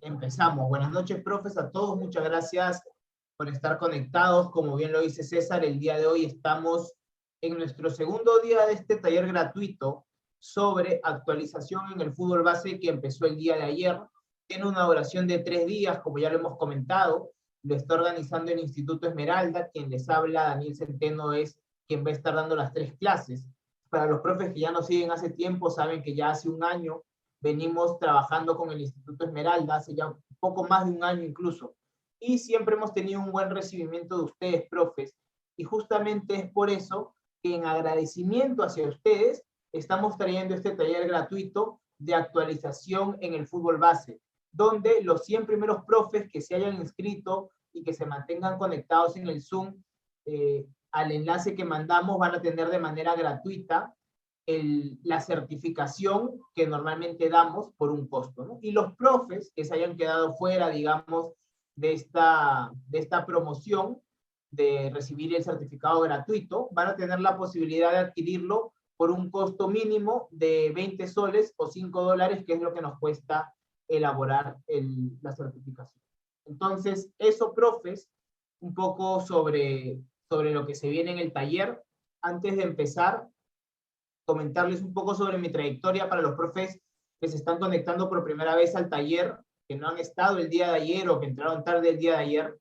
Empezamos. Buenas noches, profes, a todos. Muchas gracias por estar conectados. Como bien lo dice César, el día de hoy estamos en nuestro segundo día de este taller gratuito sobre actualización en el fútbol base que empezó el día de ayer. Tiene una duración de 3 días, como ya lo hemos comentado. Lo está organizando el Instituto Esmeralda. Quien les habla, Daniel Centeno, es quien va a estar dando las 3 clases. Para los profes que ya nos siguen hace tiempo, saben que ya hace un año venimos trabajando con el Instituto Esmeralda, hace ya un poco más de un año incluso, y siempre hemos tenido un buen recibimiento de ustedes, profes, y justamente es por eso que en agradecimiento hacia ustedes estamos trayendo este taller gratuito de actualización en el fútbol base, donde los 100 primeros profes que se hayan inscrito y que se mantengan conectados en el Zoom al enlace que mandamos van a tener de manera gratuita la certificación que normalmente damos por un costo, ¿no? Y los profes que se hayan quedado fuera, digamos, de esta promoción de recibir el certificado gratuito, van a tener la posibilidad de adquirirlo por un costo mínimo de 20 soles o $5, que es lo que nos cuesta elaborar la certificación. Entonces, eso, profes, un poco sobre lo que se viene en el taller. Antes de empezar, comentarles un poco sobre mi trayectoria para los profes que se están conectando por primera vez al taller, que no han estado el día de ayer o que entraron tarde el día de ayer.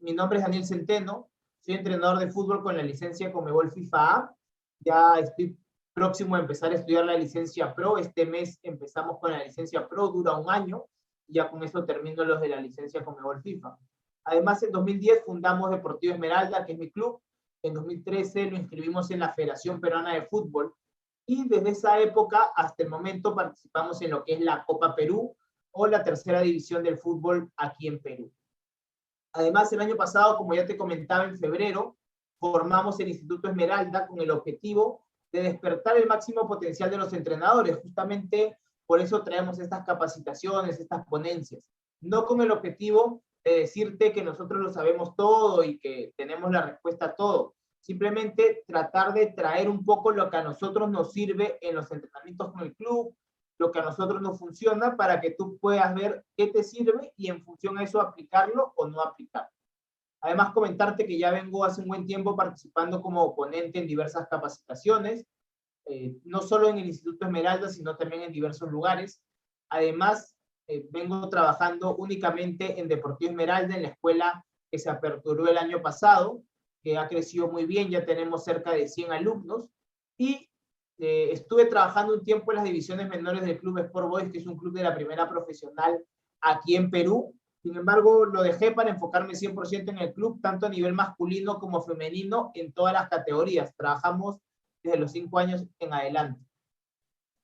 Mi nombre es Daniel Centeno, soy entrenador de fútbol con la licencia Conmebol FIFA A. Ya estoy próximo a empezar a estudiar la licencia Pro. Este mes empezamos con la licencia Pro, dura un año, y ya con eso termino los de la licencia Conmebol FIFA. Además, en 2010 fundamos Deportivo Esmeralda, que es mi club. En 2013 lo inscribimos en la Federación Peruana de Fútbol, y desde esa época hasta el momento participamos en lo que es la Copa Perú o la tercera división del fútbol aquí en Perú. Además, el año pasado, como ya te comentaba, en febrero, formamos el Instituto Esmeralda con el objetivo de despertar el máximo potencial de los entrenadores. Justamente por eso traemos estas capacitaciones, estas ponencias. No con el objetivo de decirte que nosotros lo sabemos todo y que tenemos la respuesta a todo. Simplemente tratar de traer un poco lo que a nosotros nos sirve en los entrenamientos con el club, lo que a nosotros nos funciona, para que tú puedas ver qué te sirve y en función a eso aplicarlo o no aplicarlo. Además, comentarte que ya vengo hace un buen tiempo participando como ponente en diversas capacitaciones, no solo en el Instituto Esmeralda, sino también en diversos lugares. Además, vengo trabajando únicamente en Deportivo Esmeralda, en la escuela que se aperturó el año pasado, que ha crecido muy bien, ya tenemos cerca de 100 alumnos, y estuve trabajando un tiempo en las divisiones menores del Club Sport Boys, que es un club de la primera profesional aquí en Perú. Sin embargo, lo dejé para enfocarme 100% en el club, tanto a nivel masculino como femenino, en todas las categorías. Trabajamos desde los 5 años en adelante.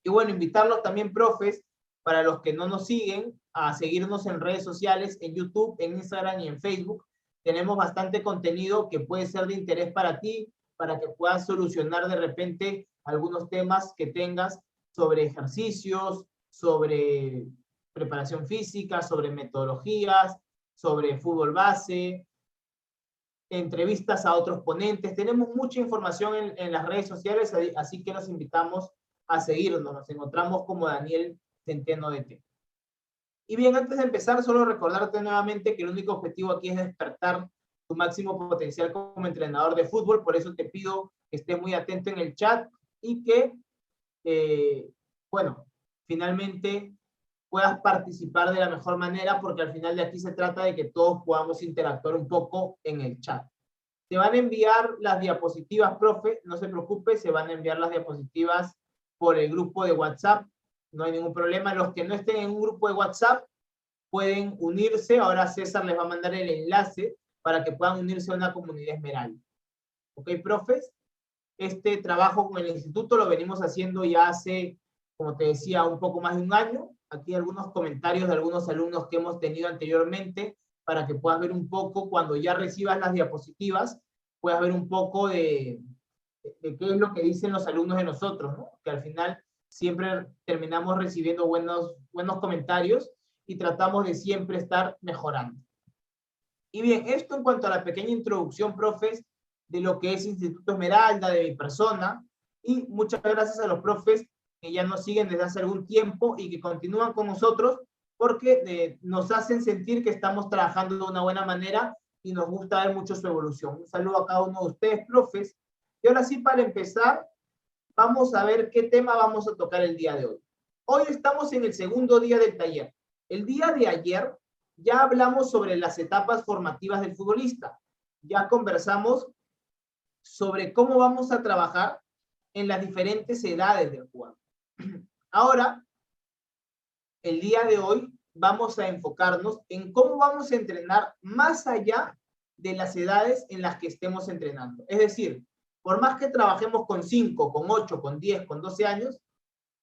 Y bueno, invitarlos también, profes, para los que no nos siguen, a seguirnos en redes sociales, en YouTube, en Instagram y en Facebook. Tenemos bastante contenido que puede ser de interés para ti, para que puedas solucionar de repente algunos temas que tengas sobre ejercicios, sobre preparación física, sobre metodologías, sobre fútbol base, entrevistas a otros ponentes. Tenemos mucha información en las redes sociales, así que los invitamos a seguirnos. Nos encontramos como Daniel Centeno DT. Y bien, antes de empezar, solo recordarte nuevamente que el único objetivo aquí es despertar tu máximo potencial como entrenador de fútbol. Por eso te pido que estés muy atento en el chat y que, bueno, finalmente puedas participar de la mejor manera, porque al final de aquí se trata de que todos podamos interactuar un poco en el chat. Se van a enviar las diapositivas, profe, no se preocupe, se van a enviar las diapositivas por el grupo de WhatsApp, no hay ningún problema. Los que no estén en un grupo de WhatsApp pueden unirse. Ahora César les va a mandar el enlace para que puedan unirse a una comunidad Esmeralda. ¿Ok, profes? Este trabajo con el instituto lo venimos haciendo ya hace, como te decía, un poco más de un año. Aquí algunos comentarios de algunos alumnos que hemos tenido anteriormente, para que puedas ver un poco, cuando ya recibas las diapositivas, puedas ver un poco de qué es lo que dicen los alumnos de nosotros, ¿no? Que al final siempre terminamos recibiendo buenos comentarios y tratamos de siempre estar mejorando. Y bien, esto en cuanto a la pequeña introducción, profes, de lo que es Instituto Esmeralda, de mi persona, y muchas gracias a los profes que ya nos siguen desde hace algún tiempo y que continúan con nosotros, porque nos hacen sentir que estamos trabajando de una buena manera y nos gusta ver mucho su evolución. Un saludo a cada uno de ustedes, profes. Y ahora sí, para empezar, vamos a ver qué tema vamos a tocar el día de hoy. Hoy estamos en el segundo día del taller. El día de ayer ya hablamos sobre las etapas formativas del futbolista. Ya conversamos sobre cómo vamos a trabajar en las diferentes edades del jugador. Ahora, el día de hoy, vamos a enfocarnos en cómo vamos a entrenar más allá de las edades en las que estemos entrenando. Es decir, por más que trabajemos con 5, con 8, con 10, con 12 años,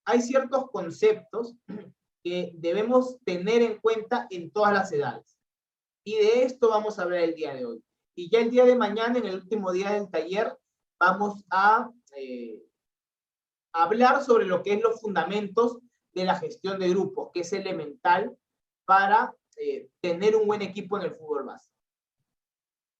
hay ciertos conceptos que debemos tener en cuenta en todas las edades. Y de esto vamos a hablar el día de hoy. Y ya el día de mañana, en el último día del taller, vamos a hablar sobre lo que es los fundamentos de la gestión de grupos, que es elemental para tener un buen equipo en el fútbol base.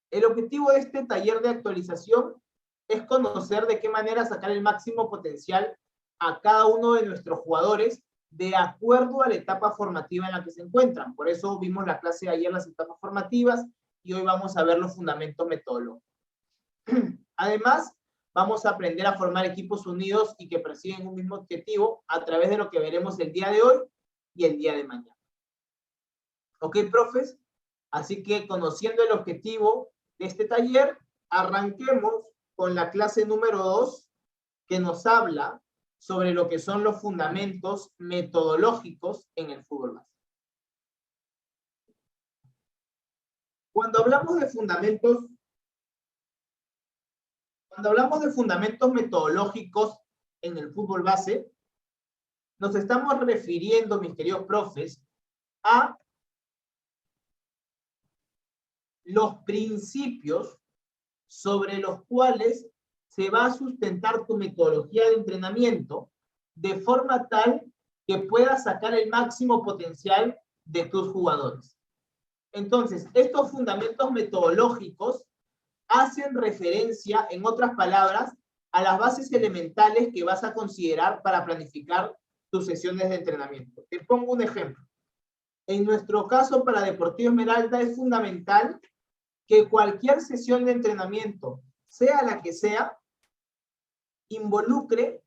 El objetivo de este taller de actualización es conocer de qué manera sacar el máximo potencial a cada uno de nuestros jugadores de acuerdo a la etapa formativa en la que se encuentran. Por eso vimos la clase de ayer, las etapas formativas, y hoy vamos a ver los fundamentos metodológicos. Además, vamos a aprender a formar equipos unidos y que persiguen un mismo objetivo a través de lo que veremos el día de hoy y el día de mañana. ¿Ok, profes? Así que, conociendo el objetivo de este taller, arranquemos con la clase número 2, que nos habla sobre lo que son los fundamentos metodológicos en el fútbol base. Cuando hablamos de fundamentos metodológicos en el fútbol base, nos estamos refiriendo, mis queridos profes, a los principios sobre los cuales se va a sustentar tu metodología de entrenamiento de forma tal que puedas sacar el máximo potencial de tus jugadores. Entonces, estos fundamentos metodológicos hacen referencia, en otras palabras, a las bases elementales que vas a considerar para planificar tus sesiones de entrenamiento. Te pongo un ejemplo. En nuestro caso, para Deportivo Esmeralda, es fundamental que cualquier sesión de entrenamiento, sea la que sea, involucre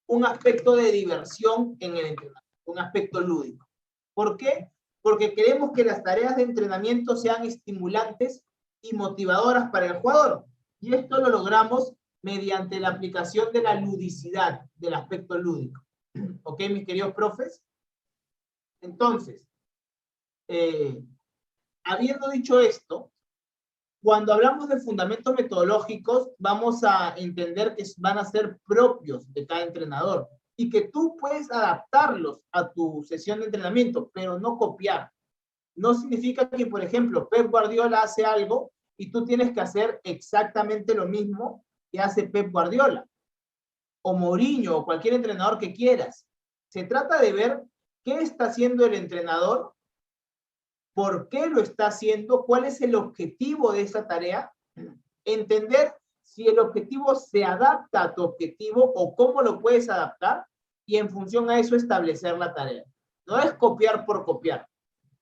un aspecto de diversión en el entrenamiento, un aspecto lúdico. ¿Por qué? Porque queremos que las tareas de entrenamiento sean estimulantes y motivadoras para el jugador. Y esto lo logramos mediante la aplicación de la ludicidad, del aspecto lúdico. ¿Ok, mis queridos profes? Entonces, habiendo dicho esto, cuando hablamos de fundamentos metodológicos, vamos a entender que van a ser propios de cada entrenador y que tú puedes adaptarlos a tu sesión de entrenamiento, pero no copiar. No significa que, por ejemplo, Pep Guardiola hace algo y tú tienes que hacer exactamente lo mismo que hace Pep Guardiola, o Mourinho, o cualquier entrenador que quieras. Se trata de ver qué está haciendo el entrenador, por qué lo está haciendo, cuál es el objetivo de esa tarea, entender si el objetivo se adapta a tu objetivo o cómo lo puedes adaptar, y en función a eso establecer la tarea. No es copiar por copiar,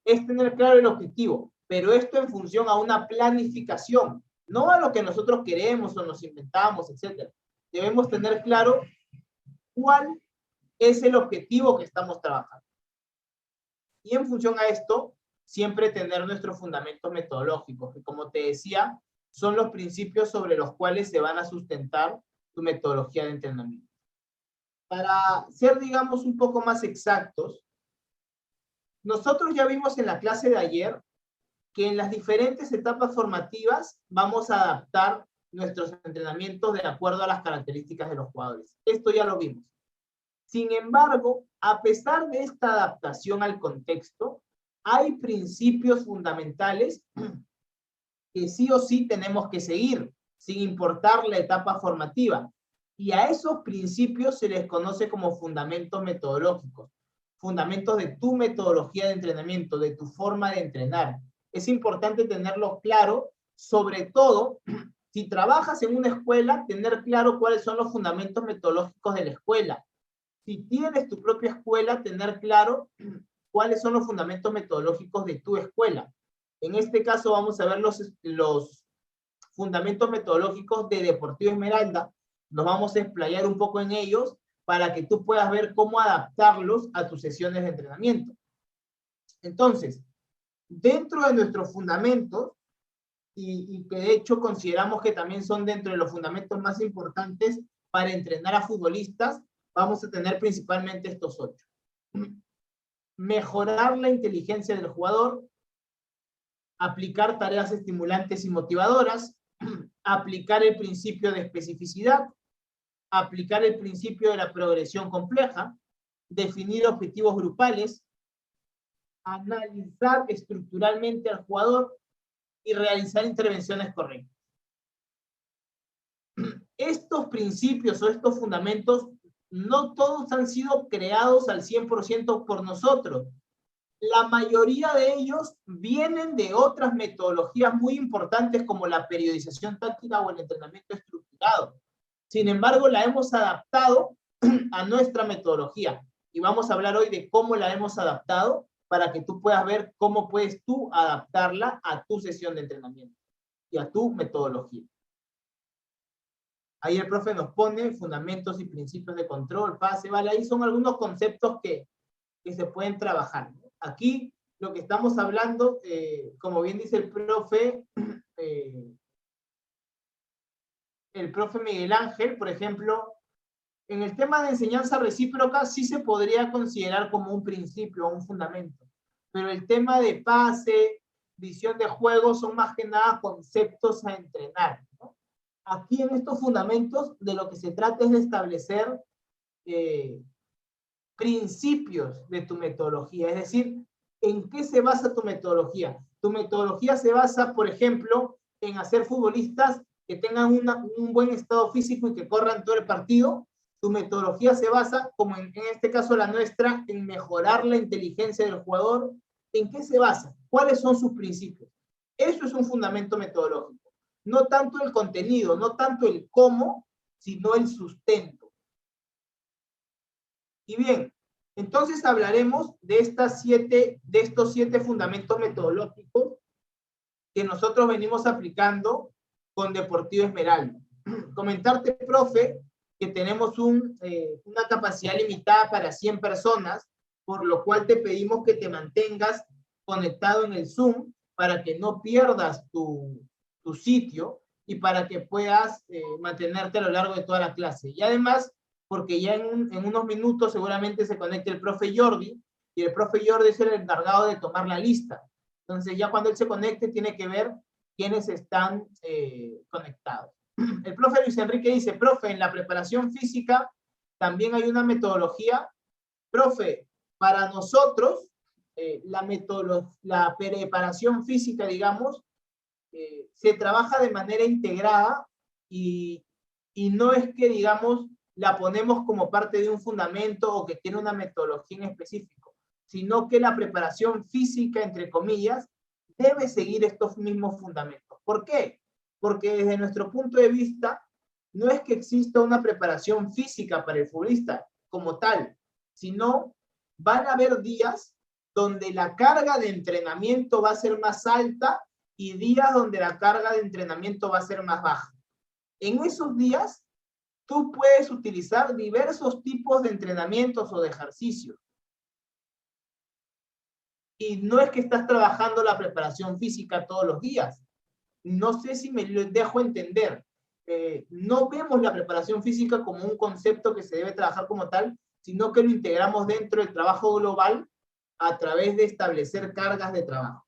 es tener claro el objetivo, pero esto en función a una planificación, no a lo que nosotros queremos o nos inventamos, etc. Debemos tener claro cuál es el objetivo que estamos trabajando. Y en función a esto, siempre tener nuestros fundamentos metodológicos, que, como te decía, son los principios sobre los cuales se van a sustentar tu metodología de entrenamiento. Para ser, digamos, un poco más exactos, nosotros ya vimos en la clase de ayer que en las diferentes etapas formativas vamos a adaptar nuestros entrenamientos de acuerdo a las características de los jugadores. Esto ya lo vimos. Sin embargo, a pesar de esta adaptación al contexto, hay principios fundamentales que sí o sí tenemos que seguir, sin importar la etapa formativa. Y a esos principios se les conoce como fundamentos metodológicos, fundamentos de tu metodología de entrenamiento, de tu forma de entrenar. Es importante tenerlo claro, sobre todo si trabajas en una escuela, tener claro cuáles son los fundamentos metodológicos de la escuela. Si tienes tu propia escuela, tener claro cuáles son los fundamentos metodológicos de tu escuela. En este caso vamos a ver los fundamentos metodológicos de Deportivo Esmeralda. Nos vamos a explayar un poco en ellos para que tú puedas ver cómo adaptarlos a tus sesiones de entrenamiento. Entonces, dentro de nuestros fundamentos, y que de hecho consideramos que también son dentro de los fundamentos más importantes para entrenar a futbolistas, vamos a tener principalmente estos 8. Mejorar la inteligencia del jugador, aplicar tareas estimulantes y motivadoras, aplicar el principio de especificidad, aplicar el principio de la progresión compleja, definir objetivos grupales, analizar estructuralmente al jugador y realizar intervenciones correctas. Estos principios o estos fundamentos no todos han sido creados al 100% por nosotros. La mayoría de ellos vienen de otras metodologías muy importantes como la periodización táctica o el entrenamiento estructurado. Sin embargo, la hemos adaptado a nuestra metodología y vamos a hablar hoy de cómo la hemos adaptado para que tú puedas ver cómo puedes tú adaptarla a tu sesión de entrenamiento y a tu metodología. Ahí el profe nos pone fundamentos y principios de control, fase, vale, ahí son algunos conceptos que se pueden trabajar. Aquí lo que estamos hablando, como bien dice el profe Miguel Ángel, por ejemplo, en el tema de enseñanza recíproca sí se podría considerar como un principio o un fundamento, pero el tema de pase, visión de juego, son más que nada conceptos a entrenar, ¿no? Aquí en estos fundamentos de lo que se trata es de establecer principios de tu metodología, es decir, ¿en qué se basa tu metodología? Tu metodología se basa, por ejemplo, en hacer futbolistas que tengan un buen estado físico y que corran todo el partido. Tu metodología se basa, como en este caso la nuestra, en mejorar la inteligencia del jugador. ¿En qué se basa? ¿Cuáles son sus principios? Eso es un fundamento metodológico. No tanto el contenido, no tanto el cómo, sino el sustento. Y bien, entonces hablaremos de estos 7 fundamentos metodológicos que nosotros venimos aplicando con Deportivo Esmeralda. Comentarte, profe, que tenemos una capacidad limitada para 100 personas, por lo cual te pedimos que te mantengas conectado en el Zoom para que no pierdas tu sitio y para que puedas mantenerte a lo largo de toda la clase. Y además, porque ya en unos minutos seguramente se conecte el profe Jordi, y el profe Jordi es el encargado de tomar la lista. Entonces ya cuando él se conecte tiene que ver quiénes están conectados. El profe Luis Enrique dice, profe, en la preparación física también hay una metodología. Profe, para nosotros, la preparación física, digamos, se trabaja de manera integrada y no es que, digamos, la ponemos como parte de un fundamento o que tiene una metodología en específico, sino que la preparación física, entre comillas, debe seguir estos mismos fundamentos. ¿Por qué? Porque desde nuestro punto de vista, no es que exista una preparación física para el futbolista como tal, sino van a haber días donde la carga de entrenamiento va a ser más alta y días donde la carga de entrenamiento va a ser más baja. En esos días, tú puedes utilizar diversos tipos de entrenamientos o de ejercicios. Y no es que estás trabajando la preparación física todos los días. No sé si me lo dejo entender. No vemos la preparación física como un concepto que se debe trabajar como tal, sino que lo integramos dentro del trabajo global a través de establecer cargas de trabajo.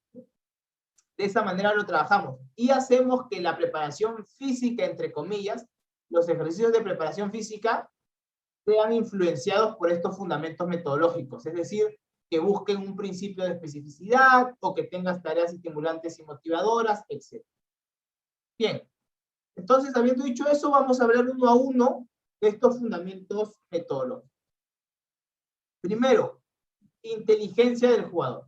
De esa manera lo trabajamos. Y hacemos que la preparación física, entre comillas, los ejercicios de preparación física, sean influenciados por estos fundamentos metodológicos. Es decir, que busquen un principio de especificidad o que tengas tareas estimulantes y motivadoras, etc. Bien, entonces, habiendo dicho eso, vamos a hablar uno a uno de estos fundamentos metodológicos. Primero, inteligencia del jugador.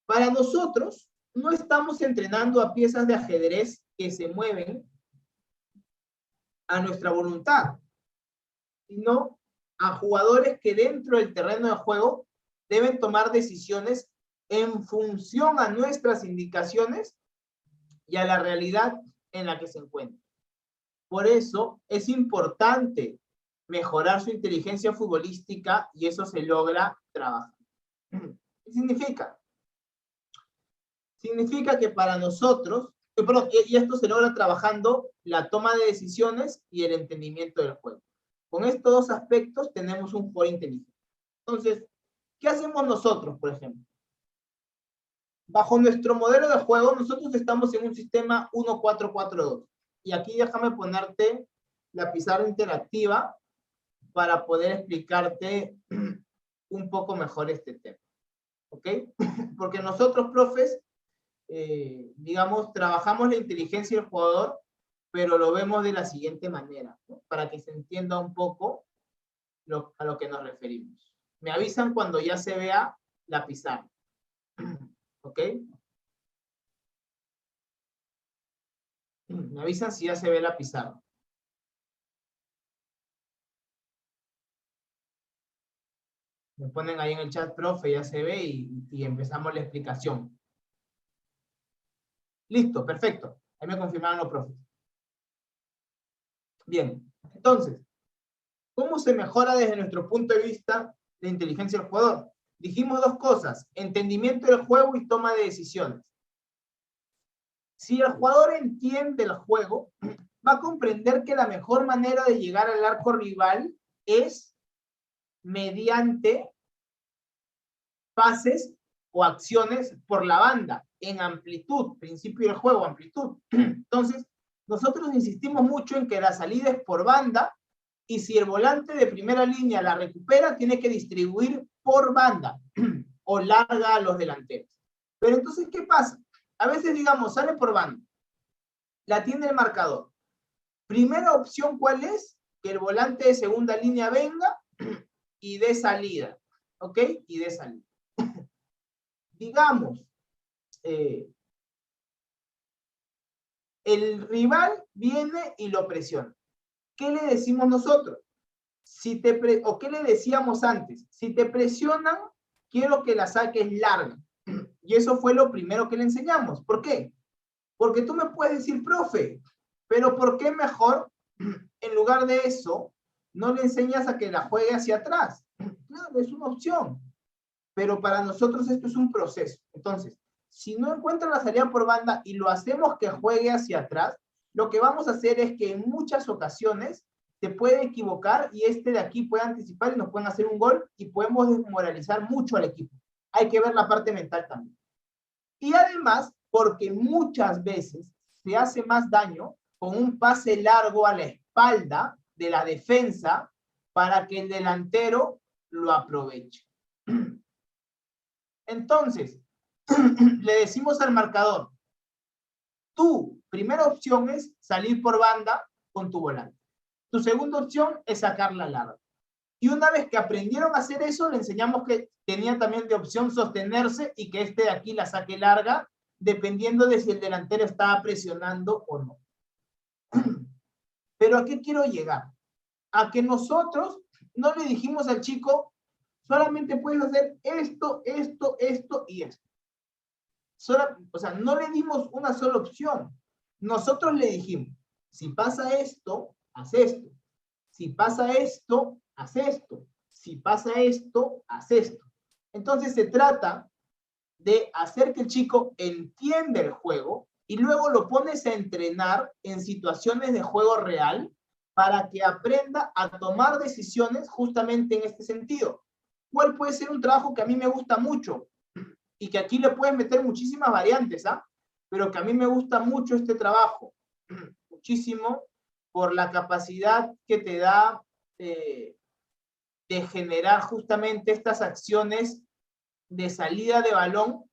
Para nosotros, no estamos entrenando a piezas de ajedrez que se mueven a nuestra voluntad, sino a jugadores que dentro del terreno de juego deben tomar decisiones en función a nuestras indicaciones y a la realidad en la que se encuentran. Por eso es importante mejorar su inteligencia futbolística y eso se logra trabajar. ¿Qué significa? Significa que para nosotros, y esto se logra trabajando la toma de decisiones y el entendimiento del juego. Con estos dos aspectos tenemos un jugador inteligente. Entonces, ¿qué hacemos nosotros, por ejemplo? Bajo nuestro modelo de juego, nosotros estamos en un sistema 1-4-4-2. Y aquí déjame ponerte la pizarra interactiva para poder explicarte un poco mejor este tema. ¿Ok? Porque nosotros, profes, digamos, trabajamos la inteligencia del jugador, pero lo vemos de la siguiente manera, ¿no? Para que se entienda un poco a lo que nos referimos. Me avisan cuando ya se vea la pizarra. ¿Ok? Me avisan si ya se ve la pizarra. Me ponen ahí en el chat, profe, ya se ve y empezamos la explicación. Listo, perfecto. Ahí me confirmaron los profes. Bien, entonces, ¿cómo se mejora desde nuestro punto de vista la inteligencia del jugador? Dijimos dos cosas, entendimiento del juego y toma de decisiones. Si el jugador entiende el juego, va a comprender que la mejor manera de llegar al arco rival es mediante pases o acciones por la banda, en amplitud, principio del juego, amplitud. Entonces, nosotros insistimos mucho en que la salida es por banda, y si el volante de primera línea la recupera, tiene que distribuir por banda, o larga a los delanteros. Pero entonces, ¿qué pasa? A veces, digamos, sale por banda, la tiene el marcador. Primera opción, ¿cuál es? Que el volante de segunda línea venga y dé salida, ¿ok? Y dé salida. Digamos, el rival viene y lo presiona. ¿Qué le decimos nosotros? ¿O qué le decíamos antes? Si te presionan, quiero que la saques larga. Y eso fue lo primero que le enseñamos. ¿Por qué? Porque tú me puedes decir, profe, pero ¿por qué mejor, en lugar de eso, no le enseñas a que la juegue hacia atrás? Claro, es una opción. Pero para nosotros esto es un proceso. Entonces, si no encuentra la salida por banda y lo hacemos que juegue hacia atrás, lo que vamos a hacer es que en muchas ocasiones se puede equivocar y este de aquí puede anticipar y nos pueden hacer un gol y podemos desmoralizar mucho al equipo. Hay que ver la parte mental también. Y además, porque muchas veces se hace más daño con un pase largo a la espalda de la defensa para que el delantero lo aproveche. Entonces, le decimos al marcador, tu primera opción es salir por banda con tu volante. Tu segunda opción es sacarla larga. Y una vez que aprendieron a hacer eso, le enseñamos que tenía también de opción sostenerse y que este de aquí la saque larga, dependiendo de si el delantero estaba presionando o no. Pero ¿a qué quiero llegar? A que nosotros no le dijimos al chico, solamente puedes hacer esto, esto, esto y esto. O sea, no le dimos una sola opción. Nosotros le dijimos, si pasa esto, haz esto. Si pasa esto, haz esto. Si pasa esto, haz esto. Entonces se trata de hacer que el chico entienda el juego y luego lo pones a entrenar en situaciones de juego real para que aprenda a tomar decisiones justamente en este sentido. ¿Cuál puede ser un trabajo que a mí me gusta mucho? Y que aquí le puedes meter muchísimas variantes, ¿ah? Pero que a mí me gusta mucho este trabajo, muchísimo, por la capacidad que te da de generar justamente estas acciones de salida de balón,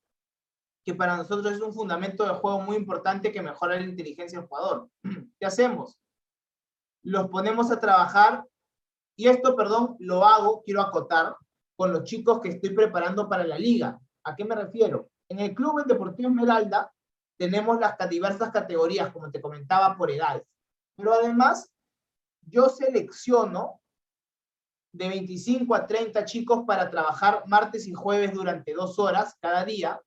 que para nosotros es un fundamento de juego muy importante que mejora la inteligencia del jugador. ¿Qué hacemos? Los ponemos a trabajar, y esto, perdón, lo hago, quiero acotar, con los chicos que estoy preparando para la liga. ¿A qué me refiero? En el Club Deportivo Esmeralda tenemos las diversas categorías, como te comentaba, por edades. Pero además, yo selecciono de 25 a 30 chicos para trabajar martes y jueves durante 2 horas cada día,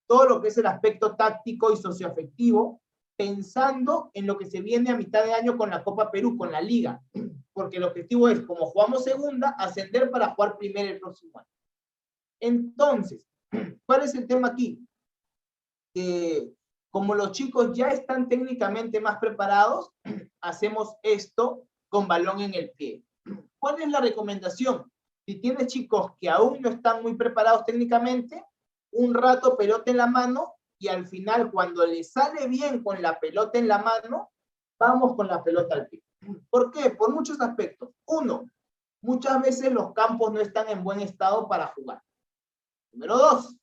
todo lo que es el aspecto táctico y socioafectivo, pensando en lo que se viene a mitad de año con la Copa Perú, con la Liga, porque el objetivo es, como jugamos segunda, ascender para jugar primero el próximo año. Entonces, ¿cuál es el tema aquí? Que como los chicos ya están técnicamente más preparados, hacemos esto con balón en el pie. ¿Cuál es la recomendación? Si tienes chicos que aún no están muy preparados técnicamente, un rato pelota en la mano y al final, cuando les sale bien con la pelota en la mano, vamos con la pelota al pie. ¿Por qué? Por muchos aspectos. Uno, muchas veces los campos no están en buen estado para jugar. Número dos,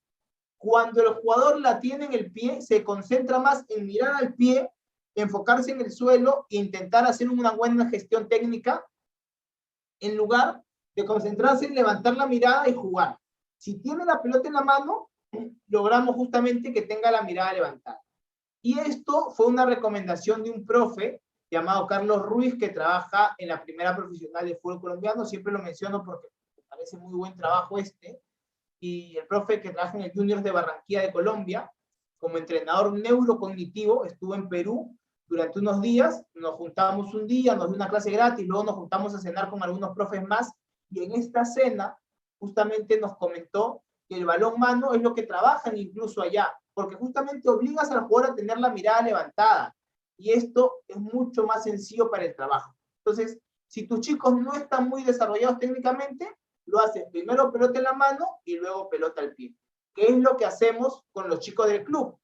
cuando el jugador la tiene en el pie, se concentra más en mirar al pie, enfocarse en el suelo e intentar hacer una buena gestión técnica en lugar de concentrarse en levantar la mirada y jugar. Si tiene la pelota en la mano, logramos justamente que tenga la mirada levantada. Y esto fue una recomendación de un profe llamado Carlos Ruiz, que trabaja en la primera profesional de fútbol colombiano. Siempre lo menciono porque me parece muy buen trabajo este. Y el profe que trabaja en el Juniors de Barranquilla de Colombia, como entrenador neurocognitivo, estuvo en Perú durante unos días, nos juntamos un día, nos dio una clase gratis, luego nos juntamos a cenar con algunos profes más, y en esta cena justamente nos comentó que el balón mano es lo que trabajan incluso allá, porque justamente obligas al jugador a tener la mirada levantada, y esto es mucho más sencillo para el trabajo. Entonces, si tus chicos no están muy desarrollados técnicamente, lo haces primero pelota en la mano y luego pelota al pie, que es lo que hacemos con los chicos del club,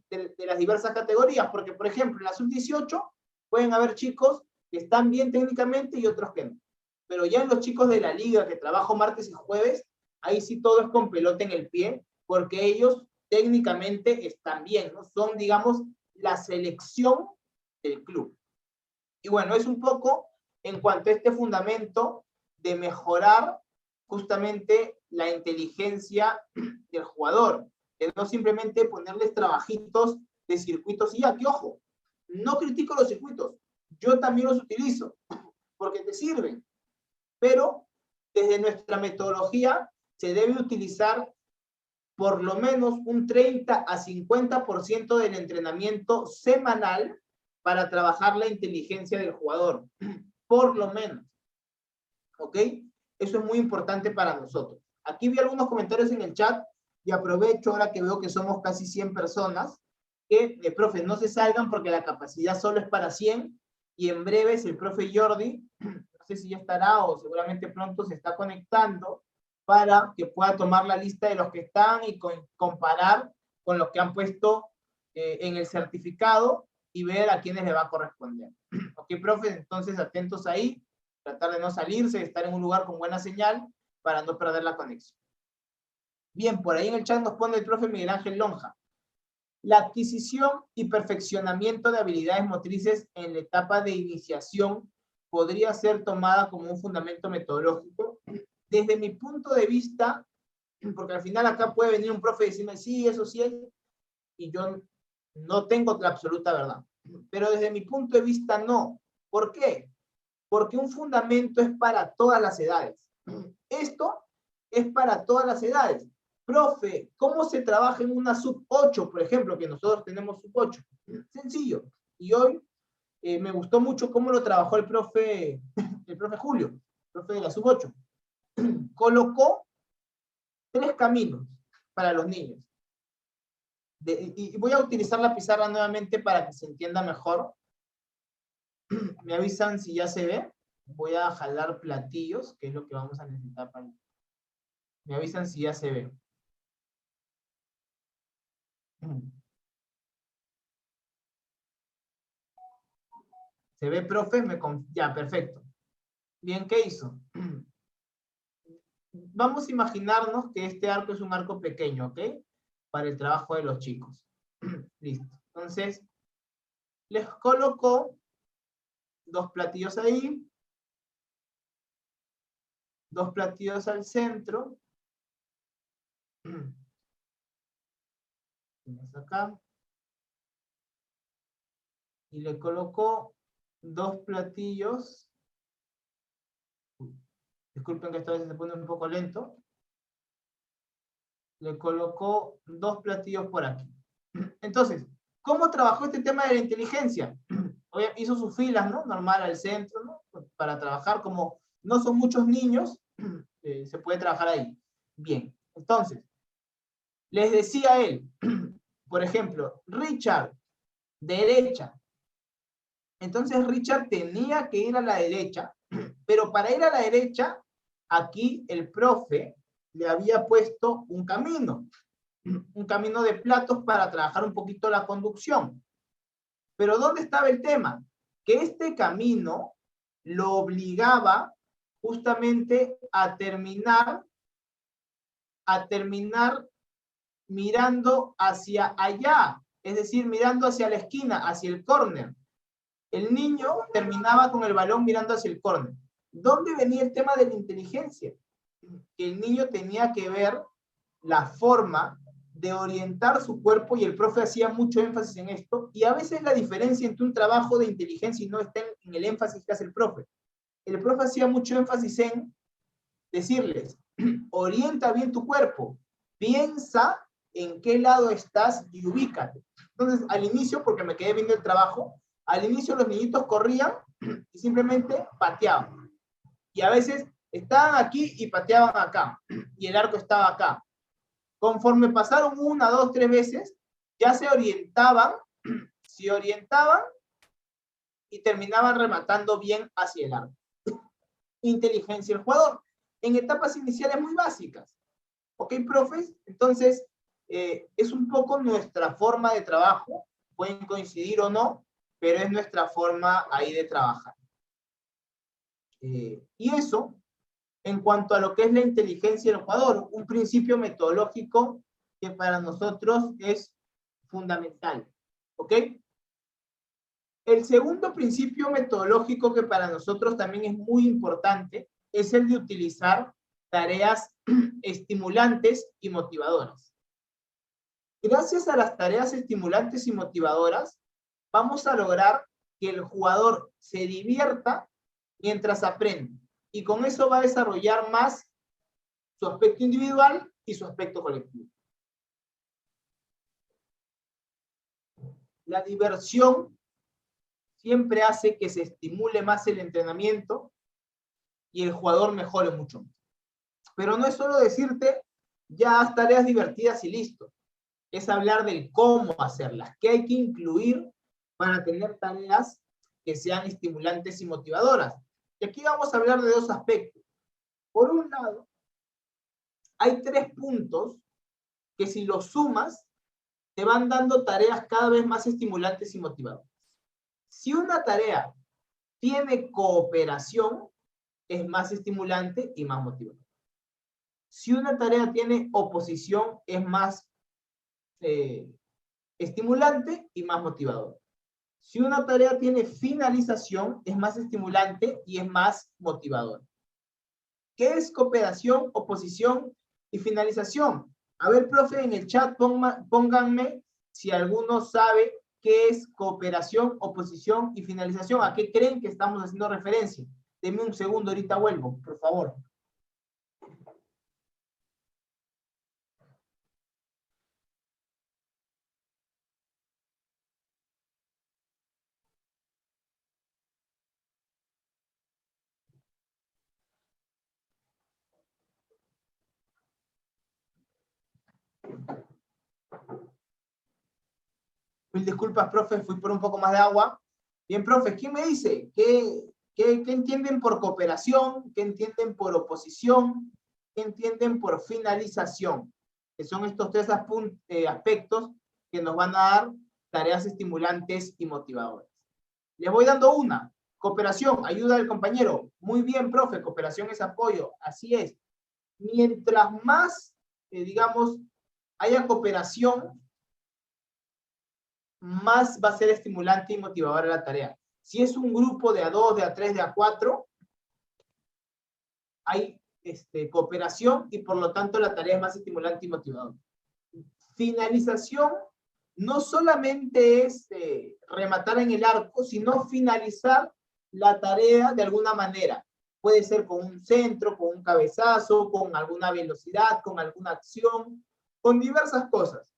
de las diversas categorías, porque por ejemplo en la sub-18 pueden haber chicos que están bien técnicamente y otros que no, pero ya en los chicos de la liga que trabajo martes y jueves, ahí sí todo es con pelota en el pie, porque ellos técnicamente están bien, ¿no? Son, digamos, la selección del club. Y bueno, es un poco en cuanto a este fundamento de mejorar justamente la inteligencia del jugador, de no simplemente ponerles trabajitos de circuitos y ya, que ojo, no critico los circuitos, yo también los utilizo, porque te sirven, pero desde nuestra metodología se debe utilizar por lo menos un 30 a 50% del entrenamiento semanal para trabajar la inteligencia del jugador, por lo menos, ¿ok? Eso es muy importante para nosotros. Aquí vi algunos comentarios en el chat y aprovecho ahora que veo que somos casi 100 personas, que, profe, no se salgan porque la capacidad solo es para 100 y en breves el profe Jordi, no sé si ya estará o seguramente pronto se está conectando para que pueda tomar la lista de los que están y comparar con los que han puesto en el certificado y ver a quiénes le va a corresponder. Ok, profe, entonces atentos ahí, tratar de no salirse, estar en un lugar con buena señal para no perder la conexión. Bien, por ahí en el chat nos pone el profe Miguel Ángel Lonja. La adquisición y perfeccionamiento de habilidades motrices en la etapa de iniciación podría ser tomada como un fundamento metodológico. Desde mi punto de vista, porque al final acá puede venir un profe y decirme, sí, eso sí es, y yo no tengo la absoluta verdad. Pero desde mi punto de vista, no. ¿Por qué? Porque un fundamento es para todas las edades. Esto es para todas las edades. Profe, ¿cómo se trabaja en una sub-8, por ejemplo, que nosotros tenemos sub-8? Sencillo. Y hoy me gustó mucho cómo lo trabajó el profe Julio, el profe de la sub-8. Colocó 3 caminos para los niños. Y voy a utilizar la pizarra nuevamente para que se entienda mejor. Me avisan si ya se ve. Voy a jalar platillos, que es lo que vamos a necesitar para... Me avisan si ya se ve. ¿Se ve, profe? Ya, perfecto. Bien, ¿qué hizo? Vamos a imaginarnos que este arco es un arco pequeño, ¿ok? Para el trabajo de los chicos. Listo. Entonces, les colocó 2 platillos ahí, 2 platillos al centro. Acá. Y le colocó 2 platillos. Disculpen que esta vez se pone un poco lento. Le colocó 2 platillos por aquí. Entonces, ¿cómo trabajó este tema de la inteligencia? Hizo sus filas, ¿no? Normal al centro, ¿no? Para trabajar, como no son muchos niños, se puede trabajar ahí. Bien, entonces, les decía él, por ejemplo, Richard, derecha. Entonces Richard tenía que ir a la derecha, pero para ir a la derecha, aquí el profe le había puesto un camino de platos para trabajar un poquito la conducción. Pero ¿dónde estaba el tema? Que este camino lo obligaba justamente a terminar mirando hacia allá, es decir, mirando hacia la esquina, hacia el córner. El niño terminaba con el balón mirando hacia el córner. ¿Dónde venía el tema de la inteligencia? Que el niño tenía que ver la forma de orientar su cuerpo, y el profe hacía mucho énfasis en esto, y a veces la diferencia entre un trabajo de inteligencia y no está en el énfasis que hace el profe. El profe hacía mucho énfasis en decirles, orienta bien tu cuerpo, piensa en qué lado estás y ubícate. Entonces, al inicio, porque me quedé viendo el trabajo, al inicio los niñitos corrían y simplemente pateaban. Y a veces estaban aquí y pateaban acá, y el arco estaba acá. Conforme pasaron 1, 2, 3 veces, ya se orientaban y terminaban rematando bien hacia el arco. Inteligencia del jugador, en etapas iniciales muy básicas. ¿Ok, profes? Entonces, es un poco nuestra forma de trabajo, pueden coincidir o no, pero es nuestra forma ahí de trabajar. Y eso, en cuanto a lo que es la inteligencia del jugador, un principio metodológico que para nosotros es fundamental. ¿Ok? El segundo principio metodológico que para nosotros también es muy importante es el de utilizar tareas estimulantes y motivadoras. Gracias a las tareas estimulantes y motivadoras, vamos a lograr que el jugador se divierta mientras aprende. Y con eso va a desarrollar más su aspecto individual y su aspecto colectivo. La diversión siempre hace que se estimule más el entrenamiento y el jugador mejore mucho más. Pero no es solo decirte, ya haz tareas divertidas y listo. Es hablar del cómo hacerlas, qué hay que incluir para tener tareas que sean estimulantes y motivadoras. Y aquí vamos a hablar de 2 aspectos. Por un lado, hay 3 puntos que si los sumas, te van dando tareas cada vez más estimulantes y motivadoras. Si una tarea tiene cooperación, es más estimulante y más motivador. Si una tarea tiene oposición, es más estimulante y más motivador. Si una tarea tiene finalización, es más estimulante y es más motivador. ¿Qué es cooperación, oposición y finalización? A ver, profe, en el chat pónganme si alguno sabe qué es cooperación, oposición y finalización. ¿A qué creen que estamos haciendo referencia? Denme un segundo, ahorita vuelvo, por favor. Mil disculpas, profe, fui por un poco más de agua. Bien, profe, ¿quién me dice? ¿Qué entienden por cooperación? ¿Qué entienden por oposición? ¿Qué entienden por finalización? Que son estos 3 aspectos que nos van a dar tareas estimulantes y motivadoras. Les voy dando una. Cooperación, ayuda al compañero. Muy bien, profe, cooperación es apoyo. Así es. Mientras más, digamos, haya cooperación, más va a ser estimulante y motivadora la tarea. Si es un grupo de A2, de A3, de A4, hay cooperación y por lo tanto la tarea es más estimulante y motivadora. Finalización no solamente es rematar en el arco, sino finalizar la tarea de alguna manera. Puede ser con un centro, con un cabezazo, con alguna velocidad, con alguna acción, con diversas cosas.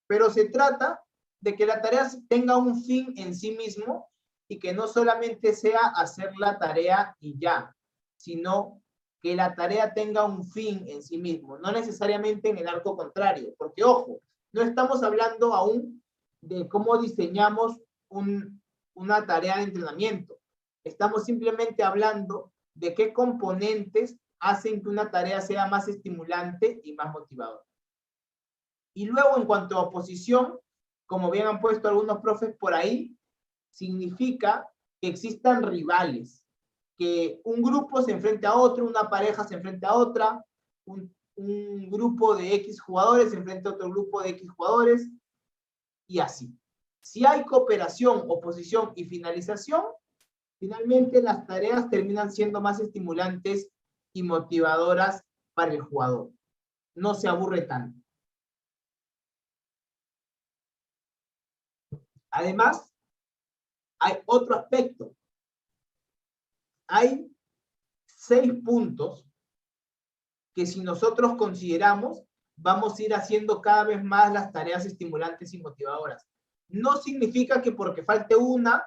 Pero se trata de que la tarea tenga un fin en sí mismo y que no solamente sea hacer la tarea y ya, sino que la tarea tenga un fin en sí mismo, no necesariamente en el arco contrario, porque ojo, no estamos hablando aún de cómo diseñamos una tarea de entrenamiento. Estamos simplemente hablando de qué componentes hacen que una tarea sea más estimulante y más motivadora. Y luego, en cuanto a oposición, como bien han puesto algunos profes por ahí, significa que existan rivales, que un grupo se enfrente a otro, una pareja se enfrente a otra, un grupo de X jugadores se enfrenta a otro grupo de X jugadores, y así. Si hay cooperación, oposición y finalización, finalmente las tareas terminan siendo más estimulantes y motivadoras para el jugador. No se aburre tanto. Además, hay otro aspecto. Hay 6 puntos que si nosotros consideramos, vamos a ir haciendo cada vez más las tareas estimulantes y motivadoras. No significa que porque falte una,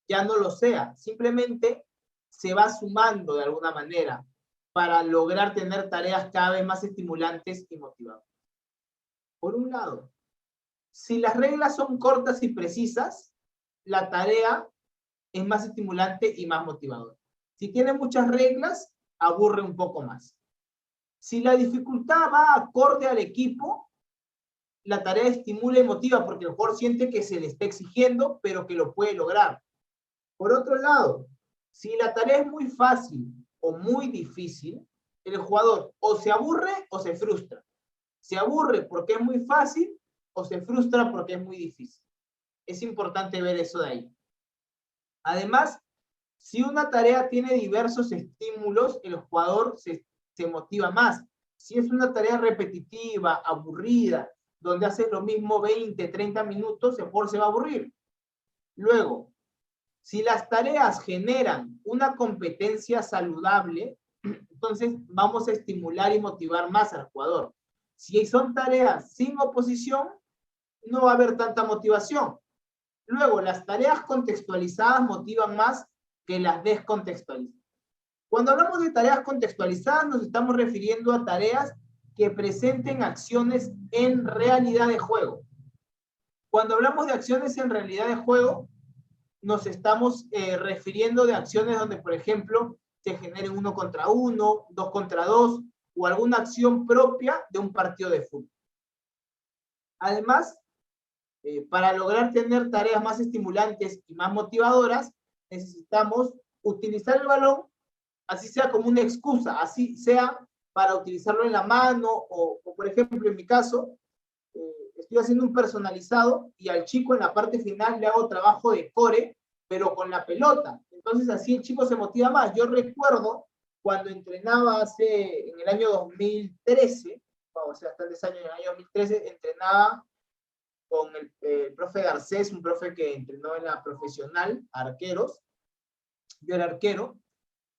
ya no lo sea. Simplemente se va sumando de alguna manera para lograr tener tareas cada vez más estimulantes y motivadoras. Por un lado, si las reglas son cortas y precisas, la tarea es más estimulante y más motivadora. Si tiene muchas reglas, aburre un poco más. Si la dificultad va acorde al equipo, la tarea estimula y motiva porque el jugador siente que se le está exigiendo, pero que lo puede lograr. Por otro lado, si la tarea es muy fácil o muy difícil, el jugador o se aburre o se frustra. Se aburre porque es muy fácil o se frustra porque es muy difícil. Es importante ver eso de ahí. Además, si una tarea tiene diversos estímulos, el jugador se motiva más. Si es una tarea repetitiva, aburrida, donde haces lo mismo 20, 30 minutos, el jugador se va a aburrir. Luego, si las tareas generan una competencia saludable, entonces vamos a estimular y motivar más al jugador. Si son tareas sin oposición, no va a haber tanta motivación. Luego, las tareas contextualizadas motivan más que las descontextualizadas. Cuando hablamos de tareas contextualizadas, nos estamos refiriendo a tareas que presenten acciones en realidad de juego. Cuando hablamos de acciones en realidad de juego, nos estamos refiriendo de acciones donde, por ejemplo, se genere 1 contra 1, 2 contra 2, o alguna acción propia de un partido de fútbol. Además, para lograr tener tareas más estimulantes y más motivadoras, necesitamos utilizar el balón, así sea como una excusa, así sea para utilizarlo en la mano, o por ejemplo, en mi caso, estoy haciendo un personalizado y al chico en la parte final le hago trabajo de core, pero con la pelota. Entonces así el chico se motiva más. Yo recuerdo cuando entrenaba en el año 2013, o sea, hasta el año 2013, entrenaba con el profe Garcés, un profe que entrenó en la profesional, arqueros. Yo era arquero,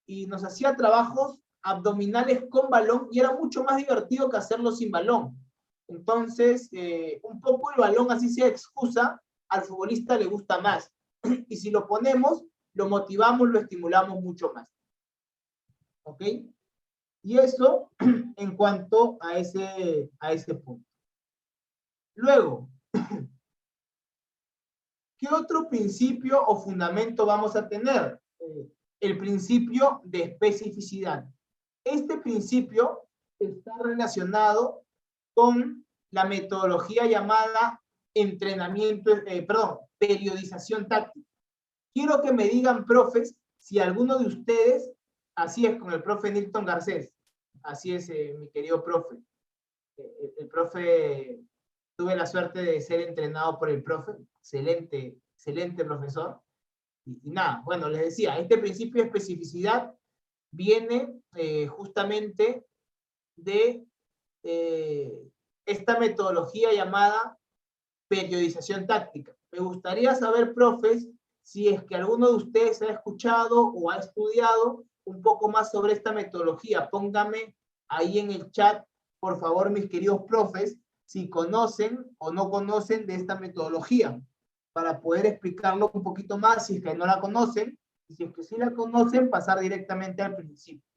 y nos hacía trabajos abdominales con balón, y era mucho más divertido que hacerlo sin balón. Entonces, un poco el balón, así sea excusa, al futbolista le gusta más. Y si lo ponemos, lo motivamos, lo estimulamos mucho más. ¿Ok? Y eso en cuanto a ese punto. Luego, ¿qué otro principio o fundamento vamos a tener? El principio de especificidad. Este principio está relacionado con la metodología llamada periodización táctica. Quiero que me digan, profes, si alguno de ustedes, así es con el profe Nilton Garcés, así es mi querido profe. El profe, tuve la suerte de ser entrenado por el profe, excelente, excelente profesor. Y nada, bueno, les decía, este principio de especificidad viene justamente de esta metodología llamada periodización táctica. Me gustaría saber, profes, si es que alguno de ustedes ha escuchado o ha estudiado un poco más sobre esta metodología. Póngame ahí en el chat, por favor, mis queridos profes, si conocen o no conocen de esta metodología, para poder explicarlo un poquito más, si es que no la conocen, y si es que sí la conocen, pasar directamente al principio.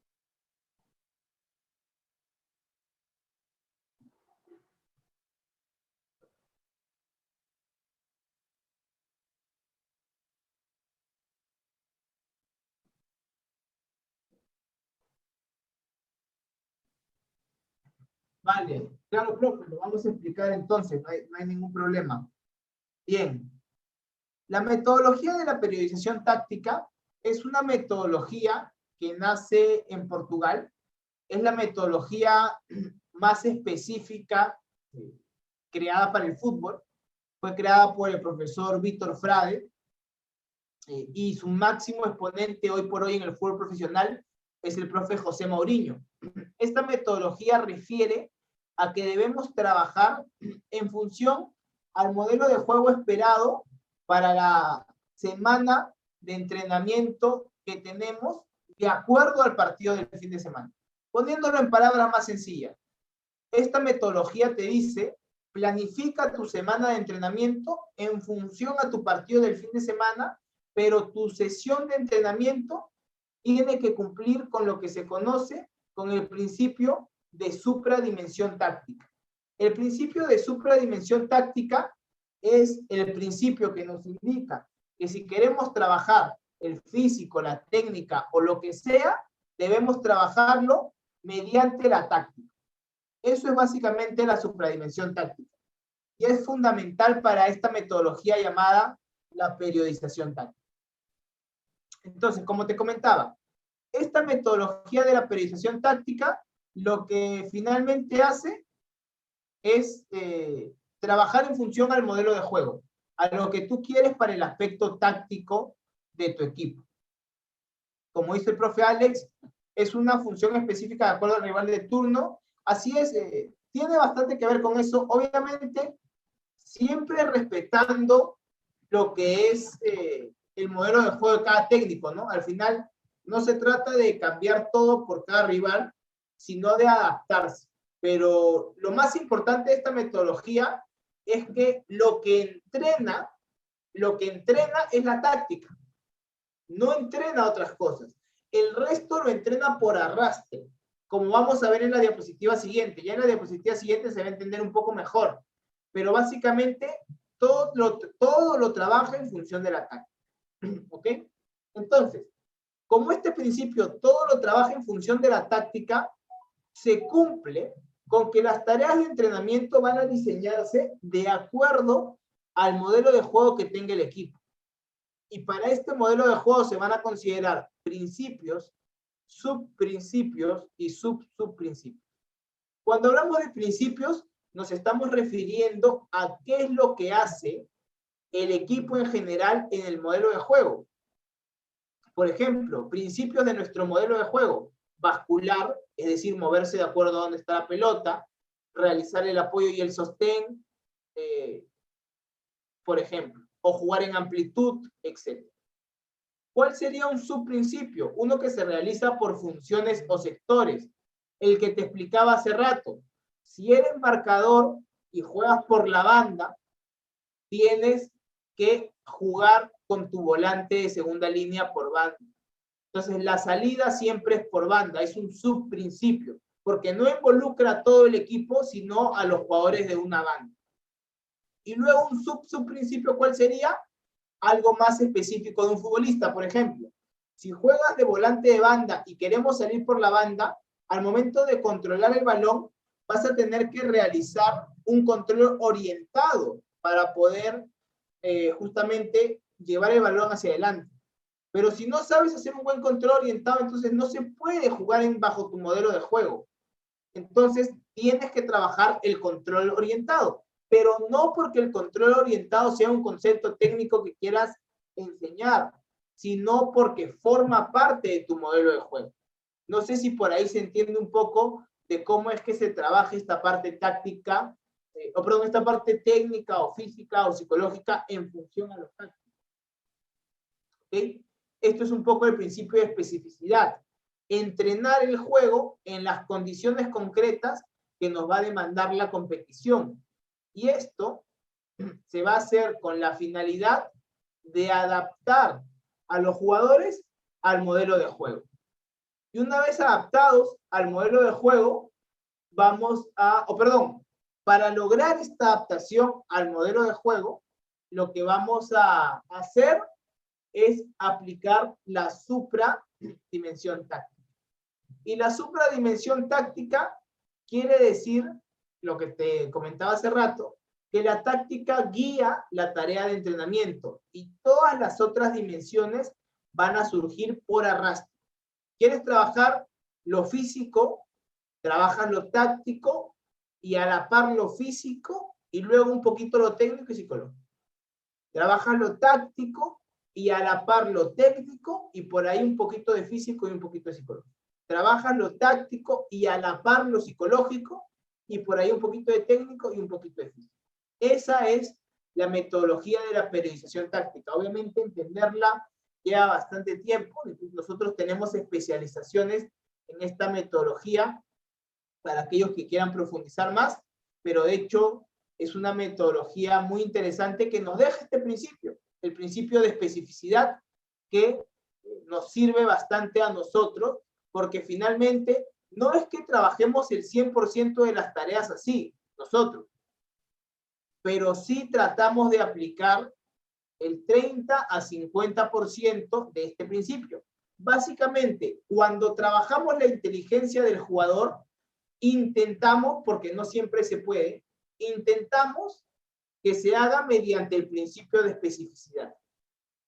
Vale, claro, profe, lo vamos a explicar entonces, no hay ningún problema. Bien, la metodología de la periodización táctica es una metodología que nace en Portugal. Es la metodología más específica creada para el fútbol. Fue creada por el profesor Víctor Frade y su máximo exponente hoy por hoy en el fútbol profesional es el profe José Mourinho. Esta metodología refiere a que debemos trabajar en función al modelo de juego esperado para la semana de entrenamiento que tenemos de acuerdo al partido del fin de semana. Poniéndolo en palabras más sencillas, esta metodología te dice, planifica tu semana de entrenamiento en función a tu partido del fin de semana, pero tu sesión de entrenamiento tiene que cumplir con lo que se conoce con el principio de supradimensión táctica. El principio de supradimensión táctica es el principio que nos indica que si queremos trabajar el físico, la técnica o lo que sea, debemos trabajarlo mediante la táctica. Eso es básicamente la supradimensión táctica. Y es fundamental para esta metodología llamada la periodización táctica. Entonces, como te comentaba, esta metodología de la periodización táctica lo que finalmente hace es trabajar en función al modelo de juego, a lo que tú quieres para el aspecto táctico de tu equipo. Como dice el profe Alex, es una función específica de acuerdo al rival de turno. Así es, tiene bastante que ver con eso. Obviamente, siempre respetando lo que es el modelo de juego de cada técnico, ¿no? Al final, no se trata de cambiar todo por cada rival, sino de adaptarse. Pero lo más importante de esta metodología es que lo que entrena es la táctica. No entrena otras cosas. El resto lo entrena por arrastre, como vamos a ver en la diapositiva siguiente. Ya en la diapositiva siguiente se va a entender un poco mejor. Pero básicamente todo lo trabaja en función de la táctica. ¿Ok? Entonces, como este principio todo lo trabaja en función de la táctica, se cumple con que las tareas de entrenamiento van a diseñarse de acuerdo al modelo de juego que tenga el equipo. Y para este modelo de juego se van a considerar principios, subprincipios y subprincipios. Cuando hablamos de principios, nos estamos refiriendo a qué es lo que hace el equipo en general en el modelo de juego. Por ejemplo, principios de nuestro modelo de juego: bascular, es decir, moverse de acuerdo a dónde está la pelota, realizar el apoyo y el sostén, por ejemplo, o jugar en amplitud, etc. ¿Cuál sería un subprincipio? Uno que se realiza por funciones o sectores. El que te explicaba hace rato. Si eres marcador y juegas por la banda, tienes que jugar con tu volante de segunda línea por banda. Entonces, la salida siempre es por banda, es un subprincipio, porque no involucra a todo el equipo, sino a los jugadores de una banda. Y luego un subprincipio, ¿cuál sería? Algo más específico de un futbolista, por ejemplo. Si juegas de volante de banda y queremos salir por la banda, al momento de controlar el balón, vas a tener que realizar un control orientado para poder justamente llevar el balón hacia adelante. Pero si no sabes hacer un buen control orientado, entonces no se puede jugar bajo tu modelo de juego. Entonces tienes que trabajar el control orientado, pero no porque el control orientado sea un concepto técnico que quieras enseñar, sino porque forma parte de tu modelo de juego. No sé si por ahí se entiende un poco de cómo es que se trabaja esta parte táctica, esta parte técnica o física o psicológica en función a los tácticos. ¿Okay? Esto es un poco el principio de especificidad. entrenar el juego en las condiciones concretas que nos va a demandar la competición. Y esto se va a hacer con la finalidad de adaptar a los jugadores al modelo de juego. Y una vez adaptados al modelo de juego, para lograr esta adaptación al modelo de juego, lo que vamos a hacer es aplicar la supradimensión táctica. Y la supradimensión táctica quiere decir, lo que te comentaba hace rato, que la táctica guía la tarea de entrenamiento y todas las otras dimensiones van a surgir por arrastre. ¿Quieres trabajar lo físico? Trabajas lo táctico y a la par lo físico y luego un poquito lo técnico y psicológico. Trabajas lo táctico y a la par lo técnico y por ahí un poquito de físico y un poquito de psicológico. Trabajas lo táctico y a la par lo psicológico y por ahí un poquito de técnico y un poquito de físico. Esa es la metodología de la periodización táctica. Obviamente entenderla lleva bastante tiempo. Nosotros tenemos especializaciones en esta metodología para aquellos que quieran profundizar más, pero de hecho es una metodología muy interesante que nos deja este principio, el principio de especificidad, que nos sirve bastante a nosotros, porque finalmente no es que trabajemos el 100% de las tareas así, nosotros, pero sí tratamos de aplicar el 30 a 50% de este principio. Básicamente, cuando trabajamos la inteligencia del jugador, intentamos, porque no siempre se puede, intentamos que se haga mediante el principio de especificidad.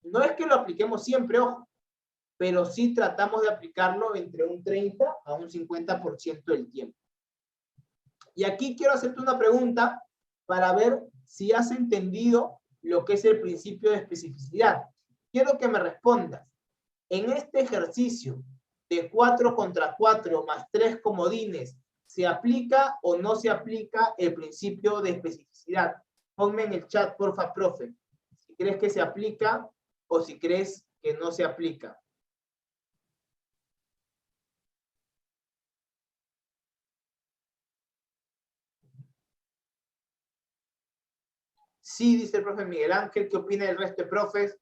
No es que lo apliquemos siempre, ojo, pero sí tratamos de aplicarlo entre un 30 a un 50% del tiempo. Y aquí quiero hacerte una pregunta para ver si has entendido lo que es el principio de especificidad. Quiero que me respondas. En este ejercicio de 4 contra 4 más 3 comodines, ¿se aplica o no se aplica el principio de especificidad? Ponme en el chat, porfa, profe, si crees que se aplica o si crees que no se aplica. Sí, dice el profe Miguel Ángel. ¿Qué opina el resto de profes?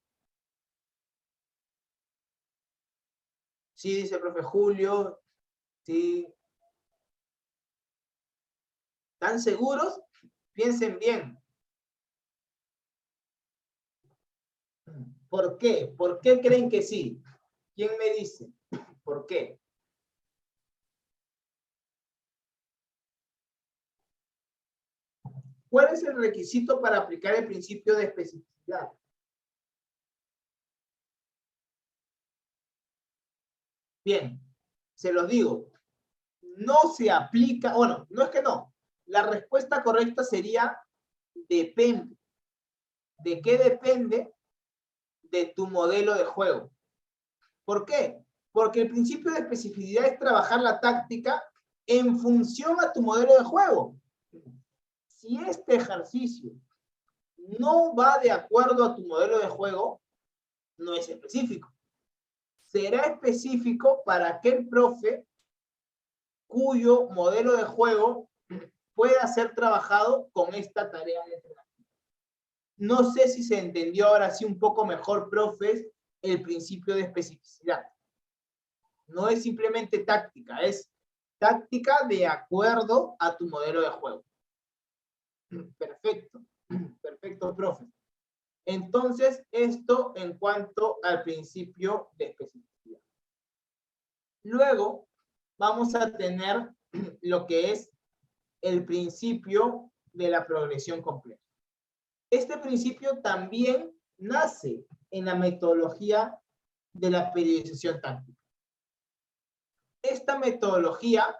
Sí, dice el profe Julio. Sí. ¿Están seguros? Piensen bien. ¿Por qué? ¿Por qué creen que sí? ¿Quién me dice? ¿Por qué? ¿Cuál es el requisito para aplicar el principio de especificidad? Bien, se los digo. No se aplica, bueno, no es que no. La respuesta correcta sería depende. ¿De qué depende? De tu modelo de juego. ¿Por qué? Porque el principio de especificidad es trabajar la táctica en función a tu modelo de juego. Si este ejercicio no va de acuerdo a tu modelo de juego, no es específico. Será específico para aquel profe cuyo modelo de juego pueda ser trabajado con esta tarea de entrenamiento. No sé si se entendió ahora sí un poco mejor, profes, el principio de especificidad. No es simplemente táctica, es táctica de acuerdo a tu modelo de juego. Perfecto, perfecto, profe. Entonces, esto en cuanto al principio de especificidad. Luego, vamos a tener lo que es el principio de la progresión compleja. Este principio también nace en la metodología de la periodización táctica. Esta metodología,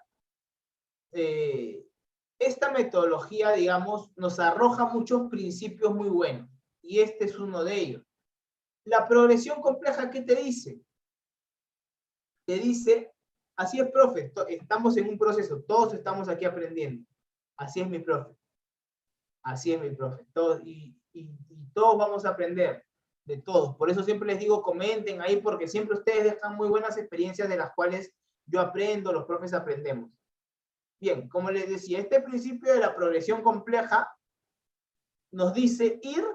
digamos, nos arroja muchos principios muy buenos, y este es uno de ellos. La progresión compleja, ¿qué te dice? Te dice, así es, profe, estamos en un proceso, todos estamos aquí aprendiendo. Así es, mi profe. Así es, mi profe. Todos, y todos vamos a aprender de todos. Por eso siempre les digo, comenten ahí, porque siempre ustedes dejan muy buenas experiencias de las cuales yo aprendo, los profes aprendemos. Bien, como les decía, este principio de la progresión compleja nos dice ir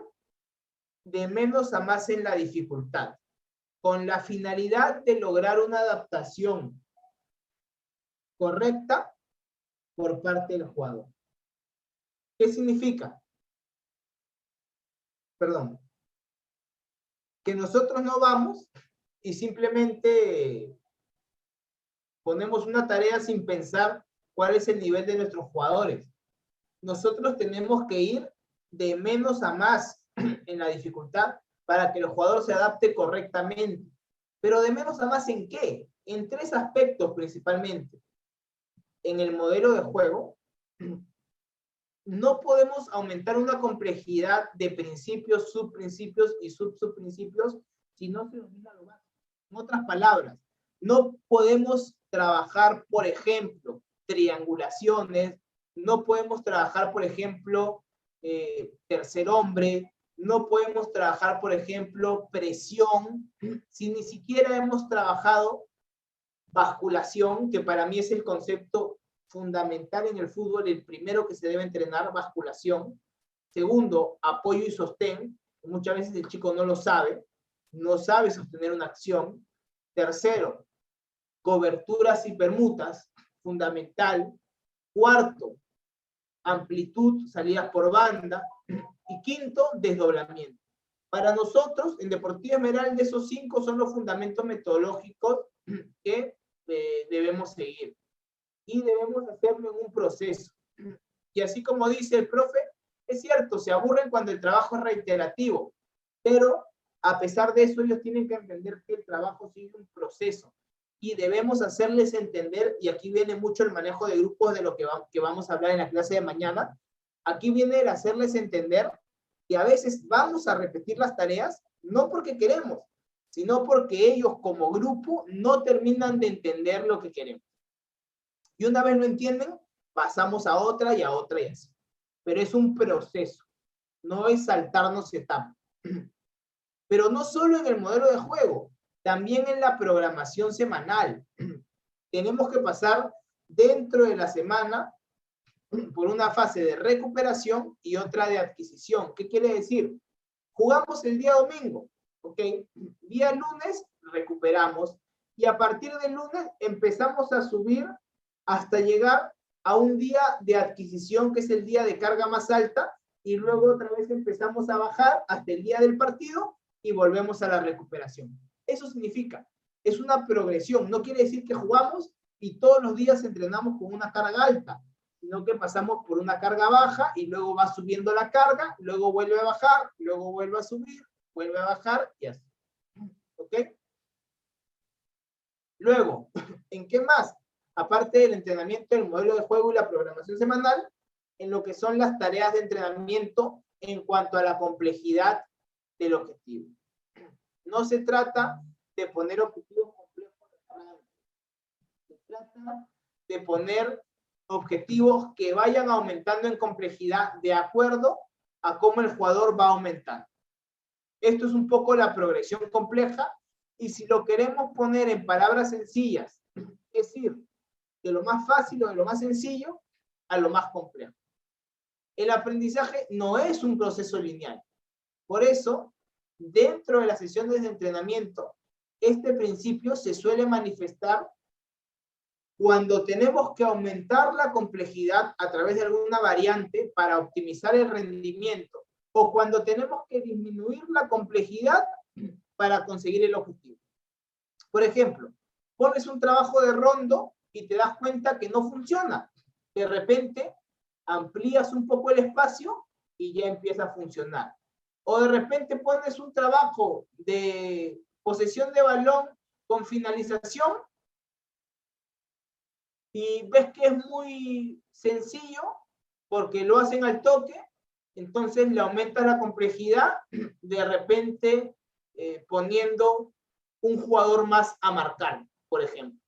de menos a más en la dificultad, con la finalidad de lograr una adaptación correcta por parte del jugador. ¿Qué significa? Perdón. Que nosotros no vamos y simplemente ponemos una tarea sin pensar cuál es el nivel de nuestros jugadores. Nosotros tenemos que ir de menos a más en la dificultad para que el jugador se adapte correctamente. Pero de menos a más ¿en qué? En 3 aspectos principalmente. En el modelo de juego, no podemos aumentar una complejidad de principios, subprincipios y subprincipios si no se domina lo básico. En otras palabras, no podemos trabajar, por ejemplo, triangulaciones, no podemos trabajar, por ejemplo, tercer hombre, no podemos trabajar, por ejemplo, presión, si ni siquiera hemos trabajado basculación, que para mí es el concepto fundamental en el fútbol, el primero que se debe entrenar, basculación. Segundo, apoyo y sostén. Muchas veces el chico no lo sabe, no sabe sostener una acción. Tercero, coberturas y permutas, fundamental. Cuarto, amplitud, salidas por banda. Y quinto, desdoblamiento. Para nosotros, en Deportiva Esmeralda, esos 5 son los fundamentos metodológicos que debemos seguir. Y debemos hacerlo en un proceso. Y así como dice el profe, es cierto, se aburren cuando el trabajo es reiterativo, pero a pesar de eso ellos tienen que entender que el trabajo sigue un proceso y debemos hacerles entender, y aquí viene mucho el manejo de grupos de lo que vamos a hablar en la clase de mañana, aquí viene el hacerles entender que a veces vamos a repetir las tareas, no porque queremos, sino porque ellos como grupo no terminan de entender lo que queremos. Y una vez lo entienden, pasamos a otra y a otra y así. Pero es un proceso, no es saltarnos etapas. Pero no solo en el modelo de juego, también en la programación semanal. Tenemos que pasar dentro de la semana por una fase de recuperación y otra de adquisición. ¿Qué quiere decir? Jugamos el día domingo, ¿ok? Día lunes recuperamos y a partir del lunes empezamos a subir hasta llegar a un día de adquisición, que es el día de carga más alta, y luego otra vez empezamos a bajar hasta el día del partido y volvemos a la recuperación. Eso significa, es una progresión, no quiere decir que jugamos y todos los días entrenamos con una carga alta, sino que pasamos por una carga baja y luego va subiendo la carga, luego vuelve a bajar, luego vuelve a subir, vuelve a bajar y así. ¿Ok? Luego, ¿en qué más? Aparte del entrenamiento, el modelo de juego y la programación semanal, en lo que son las tareas de entrenamiento en cuanto a la complejidad del objetivo. No se trata de poner objetivos complejos, se trata de poner objetivos que vayan aumentando en complejidad de acuerdo a cómo el jugador va aumentando. Esto es un poco la progresión compleja, y si lo queremos poner en palabras sencillas, es decir, de lo más fácil o de lo más sencillo a lo más complejo. El aprendizaje no es un proceso lineal. Por eso, dentro de las sesiones de entrenamiento, este principio se suele manifestar cuando tenemos que aumentar la complejidad a través de alguna variante para optimizar el rendimiento, o cuando tenemos que disminuir la complejidad para conseguir el objetivo. Por ejemplo, pones un trabajo de rondo y te das cuenta que no funciona. De repente, amplías un poco el espacio y ya empieza a funcionar. O de repente pones un trabajo de posesión de balón con finalización y ves que es muy sencillo porque lo hacen al toque, entonces le aumentas la complejidad, de repente poniendo un jugador más a marcar, por ejemplo.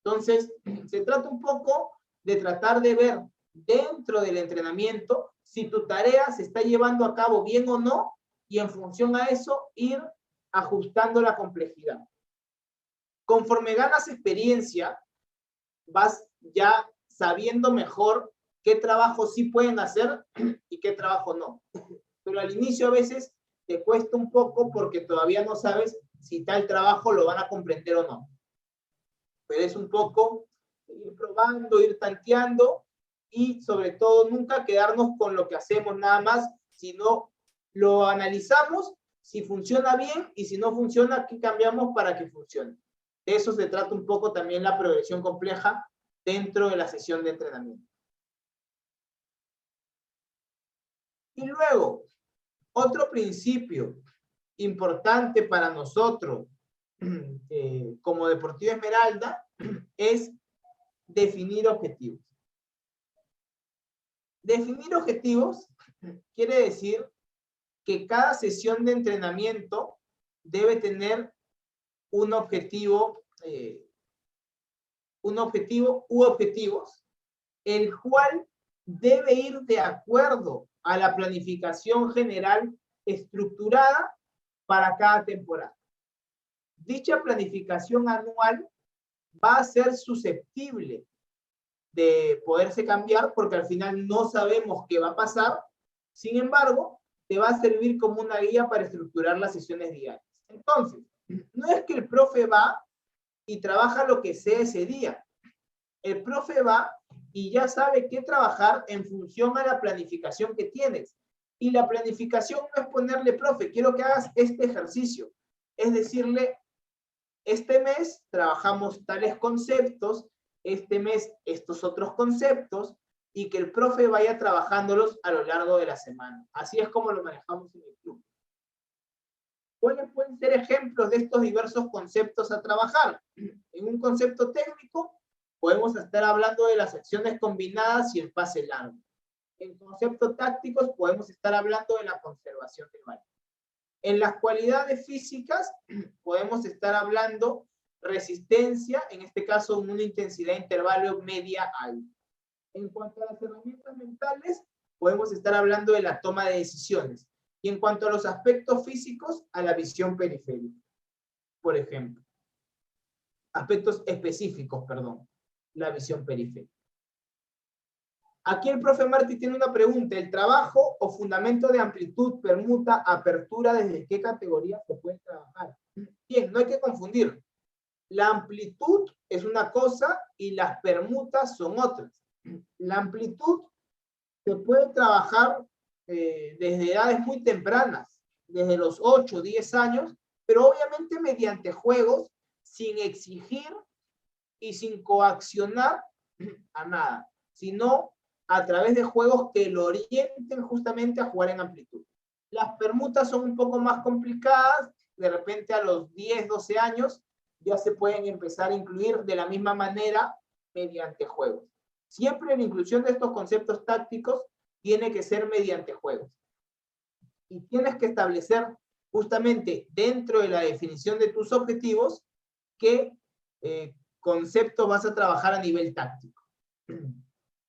Entonces, se trata un poco de tratar de ver dentro del entrenamiento si tu tarea se está llevando a cabo bien o no, y en función a eso ir ajustando la complejidad. Conforme ganas experiencia, vas ya sabiendo mejor qué trabajo sí pueden hacer y qué trabajo no. Pero al inicio a veces te cuesta un poco porque todavía no sabes si tal trabajo lo van a comprender o no. Pero es un poco ir probando, ir tanteando y sobre todo nunca quedarnos con lo que hacemos nada más, sino lo analizamos, si funciona bien y si no funciona, ¿qué cambiamos para que funcione? De eso se trata un poco también la progresión compleja dentro de la sesión de entrenamiento. Y luego, otro principio importante para nosotros como Deportivo Esmeralda es definir objetivos. Definir objetivos quiere decir que cada sesión de entrenamiento debe tener un objetivo u objetivos, el cual debe ir de acuerdo a la planificación general estructurada para cada temporada. Dicha planificación anual va a ser susceptible de poderse cambiar porque al final no sabemos qué va a pasar. Sin embargo, te va a servir como una guía para estructurar las sesiones diarias. Entonces, no es que el profe va y trabaja lo que sea ese día. El profe va y ya sabe qué trabajar en función a la planificación que tienes. Y la planificación no es ponerle, profe, quiero que hagas este ejercicio. Es decirle, este mes trabajamos tales conceptos, este mes estos otros conceptos, y que el profe vaya trabajándolos a lo largo de la semana. Así es como lo manejamos en el club. ¿Cuáles pueden ser ejemplos de estos diversos conceptos a trabajar? En un concepto técnico, podemos estar hablando de las acciones combinadas y el pase largo. En conceptos tácticos, podemos estar hablando de la conservación del balón. En las cualidades físicas, podemos estar hablando resistencia, en este caso una intensidad intervalo media-alta. En cuanto a las herramientas mentales, podemos estar hablando de la toma de decisiones. Y en cuanto a los aspectos físicos, a la visión periférica, por ejemplo. Aspectos específicos, perdón, la visión periférica. Aquí el profe Martí tiene una pregunta. ¿El trabajo o fundamento de amplitud, permuta, apertura, desde qué categoría se puede trabajar? Bien, no hay que confundir. La amplitud es una cosa y las permutas son otras. La amplitud se puede trabajar desde edades muy tempranas, desde los 8 o 10 años, pero obviamente mediante juegos, sin exigir y sin coaccionar a nada, sino a través de juegos que lo orienten justamente a jugar en amplitud. Las permutas son un poco más complicadas, de repente a los 10, 12 años ya se pueden empezar a incluir de la misma manera mediante juegos. Siempre la inclusión de estos conceptos tácticos tiene que ser mediante juegos. Y tienes que establecer justamente dentro de la definición de tus objetivos qué conceptos vas a trabajar a nivel táctico.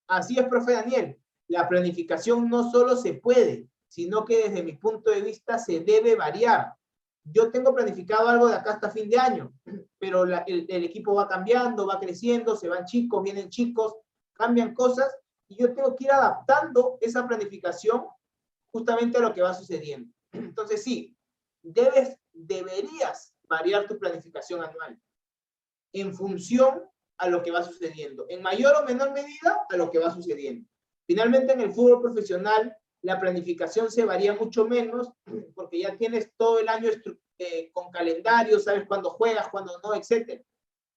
Así es, profe Daniel. La planificación no solo se puede, sino que desde mi punto de vista se debe variar. Yo tengo planificado algo de acá hasta fin de año, pero el equipo va cambiando, va creciendo, se van chicos, vienen chicos, cambian cosas, y yo tengo que ir adaptando esa planificación justamente a lo que va sucediendo. Entonces sí, deberías variar tu planificación anual en función a lo que va sucediendo, en mayor o menor medida a lo que va sucediendo. Finalmente, en el fútbol profesional, la planificación se varía mucho menos porque ya tienes todo el año con calendario, sabes cuándo juegas, cuándo no, etc.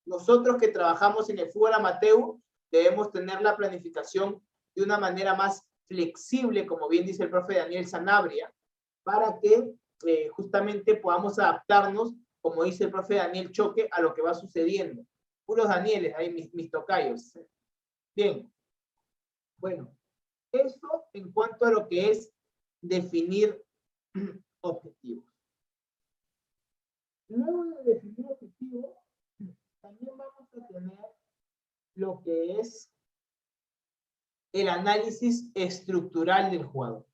Nosotros que trabajamos en el fútbol amateur debemos tener la planificación de una manera más flexible, como bien dice el profe Daniel Sanabria, para que justamente podamos adaptarnos, como dice el profe Daniel Choque, a lo que va sucediendo. Puros Danieles, ahí mis tocayos. Bien. Bueno, eso en cuanto a lo que es definir objetivos. Luego de definir objetivos, también vamos a tener lo que es el análisis estructural del jugador.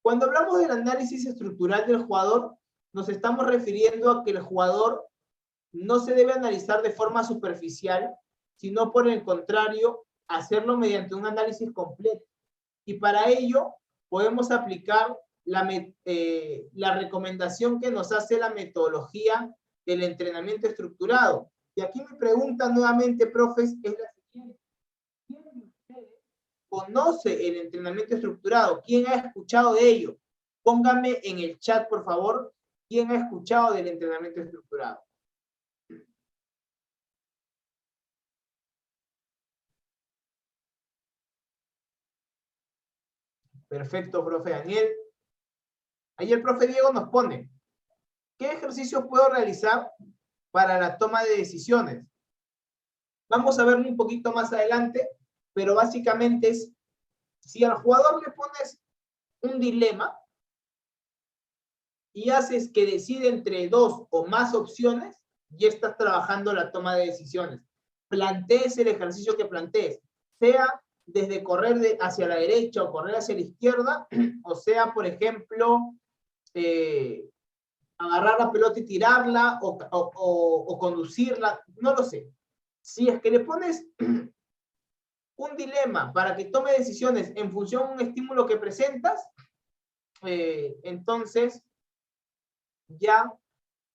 Cuando hablamos del análisis estructural del jugador, nos estamos refiriendo a que el jugador no se debe analizar de forma superficial, sino por el contrario, hacerlo mediante un análisis completo. Y para ello podemos aplicar la recomendación que nos hace la metodología del entrenamiento estructurado. Y aquí mi pregunta nuevamente, profes, es la siguiente. ¿Quién de ustedes conoce el entrenamiento estructurado? ¿Quién ha escuchado de ello? Póngame en el chat, por favor, ¿quién ha escuchado del entrenamiento estructurado? Perfecto, profe Daniel. Ahí el profe Diego nos pone, ¿qué ejercicios puedo realizar para la toma de decisiones? Vamos a verlo un poquito más adelante, pero básicamente es, si al jugador le pones un dilema y haces que decide entre dos o más opciones, ya estás trabajando la toma de decisiones. Plantees el ejercicio que plantees, sea desde correr hacia la derecha o correr hacia la izquierda, o sea, por ejemplo, agarrar la pelota y tirarla o conducirla, no lo sé. Si es que le pones un dilema para que tome decisiones en función de un estímulo que presentas, entonces ya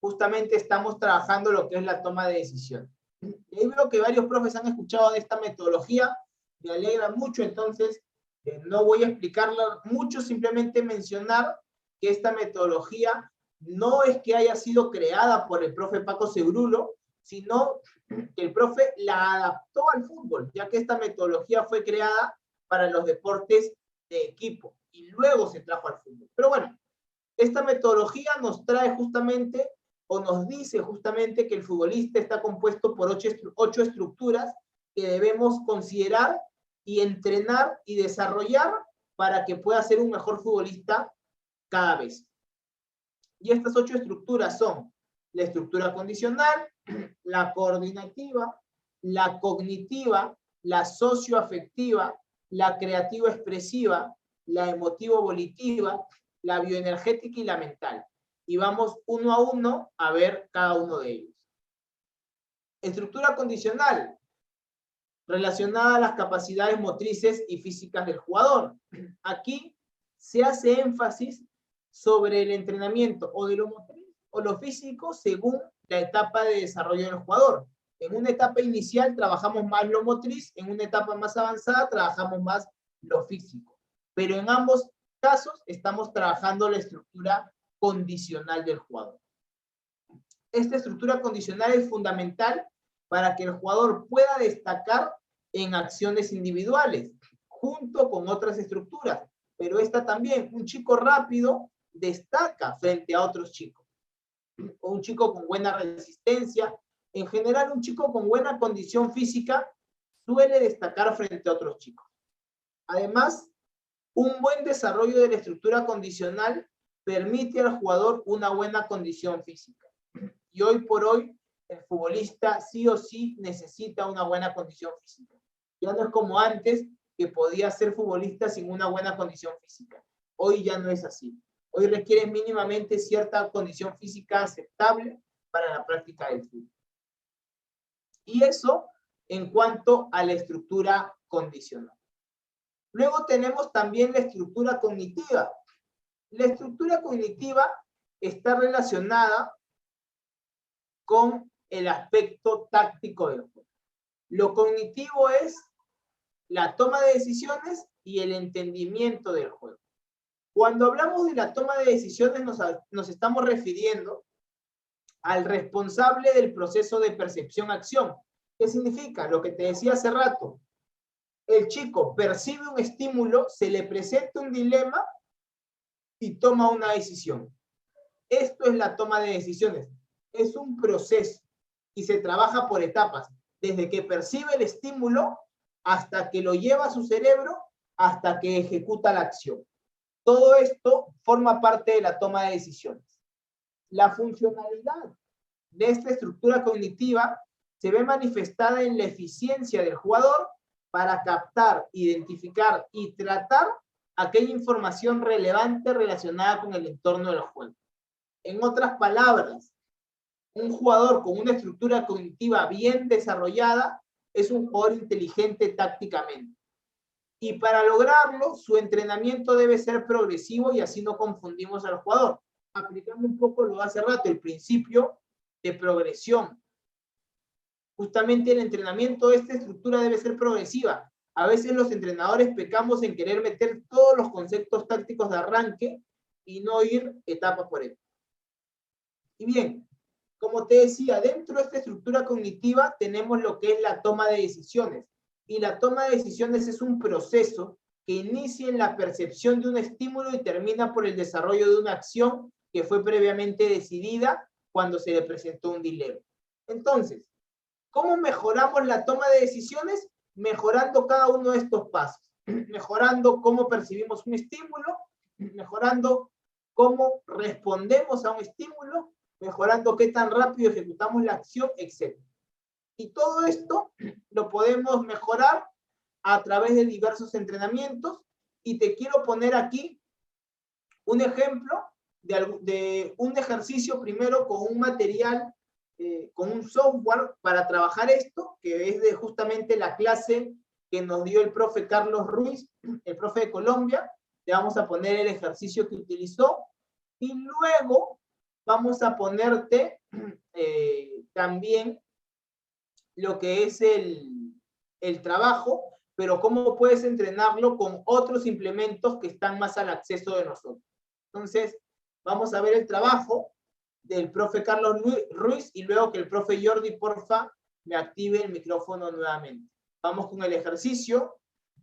justamente estamos trabajando lo que es la toma de decisiones. Y ahí veo que varios profes han escuchado de esta metodología, me alegra mucho, entonces no voy a explicarla mucho, simplemente mencionar que esta metodología no es que haya sido creada por el profe Paco Segrulo, sino que el profe la adaptó al fútbol, ya que esta metodología fue creada para los deportes de equipo y luego se trajo al fútbol. Pero bueno, esta metodología nos trae justamente, o nos dice justamente que el futbolista está compuesto por 8 estructuras que debemos considerar y entrenar y desarrollar para que pueda ser un mejor futbolista cada vez. Y estas 8 estructuras son la estructura condicional, la coordinativa, la cognitiva, la socioafectiva, la creativo-expresiva, la emotivo-volitiva, la bioenergética y la mental. Y vamos uno a uno a ver cada uno de ellos. Estructura condicional, relacionada a las capacidades motrices y físicas del jugador. Aquí se hace énfasis sobre el entrenamiento o de lo motriz o lo físico según la etapa de desarrollo del jugador. En una etapa inicial trabajamos más lo motriz, en una etapa más avanzada trabajamos más lo físico. Pero en ambos casos estamos trabajando la estructura condicional del jugador. Esta estructura condicional es fundamental para que el jugador pueda destacar en acciones individuales, junto con otras estructuras. Pero esta también, un chico rápido destaca frente a otros chicos. O un chico con buena resistencia. En general, un chico con buena condición física suele destacar frente a otros chicos. Además, un buen desarrollo de la estructura condicional permite al jugador una buena condición física. Y hoy por hoy, el futbolista sí o sí necesita una buena condición física. Ya no es como antes, que podía ser futbolista sin una buena condición física. Hoy ya no es así. Hoy requiere mínimamente cierta condición física aceptable para la práctica del fútbol. Y eso en cuanto a la estructura condicional. Luego tenemos también la estructura cognitiva. La estructura cognitiva está relacionada con el aspecto táctico del juego. Lo cognitivo es la toma de decisiones y el entendimiento del juego. Cuando hablamos de la toma de decisiones nos estamos refiriendo al responsable del proceso de percepción-acción. ¿Qué significa? Lo que te decía hace rato. El chico percibe un estímulo, se le presenta un dilema y toma una decisión. Esto es la toma de decisiones. Es un proceso y se trabaja por etapas, desde que percibe el estímulo hasta que lo lleva a su cerebro, hasta que ejecuta la acción. Todo esto forma parte de la toma de decisiones. La funcionalidad de esta estructura cognitiva se ve manifestada en la eficiencia del jugador para captar, identificar y tratar aquella información relevante relacionada con el entorno del juego. En otras palabras, un jugador con una estructura cognitiva bien desarrollada es un jugador inteligente tácticamente. Y para lograrlo, su entrenamiento debe ser progresivo y así no confundimos al jugador. Aplicando un poco lo de hace rato, el principio de progresión. Justamente el entrenamiento de esta estructura debe ser progresiva. A veces los entrenadores pecamos en querer meter todos los conceptos tácticos de arranque y no ir etapa por etapa. Y bien, como te decía, dentro de esta estructura cognitiva tenemos lo que es la toma de decisiones. Y la toma de decisiones es un proceso que inicia en la percepción de un estímulo y termina por el desarrollo de una acción que fue previamente decidida cuando se le presentó un dilema. Entonces, ¿cómo mejoramos la toma de decisiones? Mejorando cada uno de estos pasos. Mejorando cómo percibimos un estímulo, mejorando cómo respondemos a un estímulo, mejorando qué tan rápido ejecutamos la acción, etc. Y todo esto lo podemos mejorar a través de diversos entrenamientos. Y te quiero poner aquí un ejemplo de un ejercicio primero con un material, con un software para trabajar esto, que es de justamente la clase que nos dio el profe Carlos Ruiz, el profe de Colombia. Le vamos a poner el ejercicio que utilizó y luego vamos a ponerte también lo que es el trabajo, pero cómo puedes entrenarlo con otros implementos que están más al acceso de nosotros. Entonces, vamos a ver el trabajo del profe Carlos Ruiz y luego que el profe Jordi, porfa, me active el micrófono nuevamente. Vamos con el ejercicio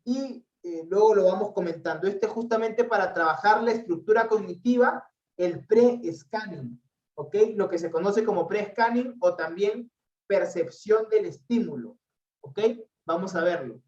y luego lo vamos comentando. Este es justamente para trabajar la estructura cognitiva, el pre-scanning, ¿ok? Lo que se conoce como pre-scanning o también percepción del estímulo, ¿ok? Vamos a verlo.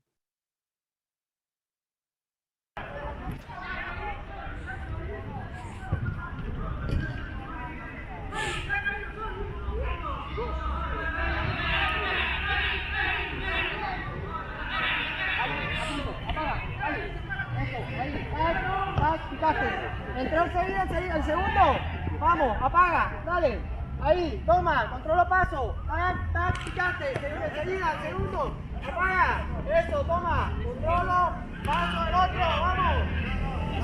Entró enseguida, el segundo. Vamos, apaga, dale. Ahí, toma, controlo paso. Tac, tac, picaste. Enseguida, el segundo. Apaga. Eso, toma. Controlo, paso el otro, vamos.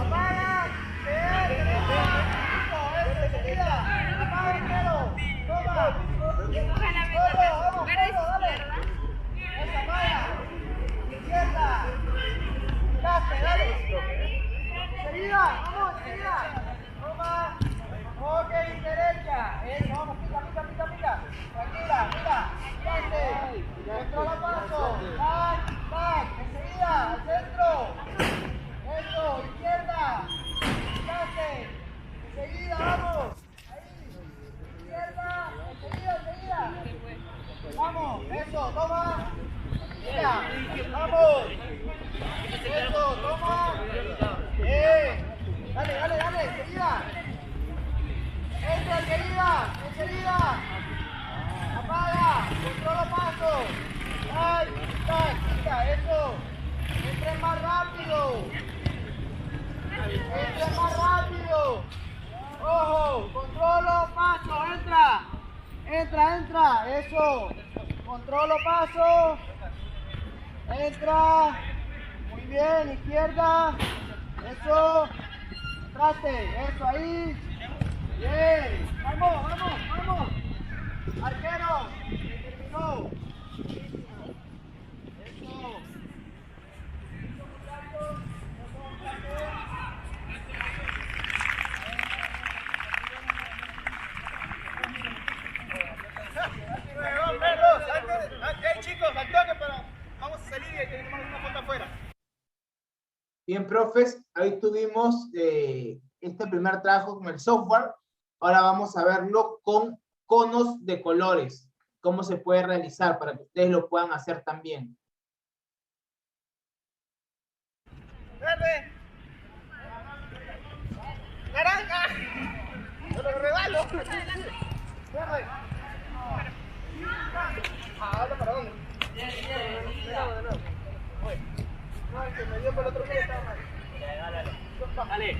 Apaga. Enseguida. Apaga primero. Toma. Vamos, dale. Eso, apaga. Izquierda. Picaste, dale. Enseguida, vamos, enseguida. Toma. Ok, derecha. Eso, vamos, pica. Tranquila, mira. Fíjate. Controla paso. Back, back. Enseguida, al centro. Eso, izquierda. Fíjate. Enseguida, vamos. Ahí. Izquierda. Enseguida. Vamos, eso, toma. Mira, vamos. Eso, toma. Dale, enseguida. Enseguida. Apaga, controlo paso. Ay, mira, eso. Entre más rápido. Ojo, controlo paso, entra. Eso. Controlo paso. Entra. Muy bien, izquierda. Eso. Traste, eso ahí. Bien. Vamos. Arquero. Terminó. Eso. Chicos, al toque vamos a salir y tenemos una foto afuera. Bien, profes, ahí tuvimos este primer trabajo con el software. Ahora vamos a verlo con conos de colores. Cómo se puede realizar para que ustedes lo puedan hacer también. Verde. Naranja. Yo lo regalo. Verde. ¿Ahora para dónde? De nuevo. No, el que me dio por el otro pie estaba mal. Dale.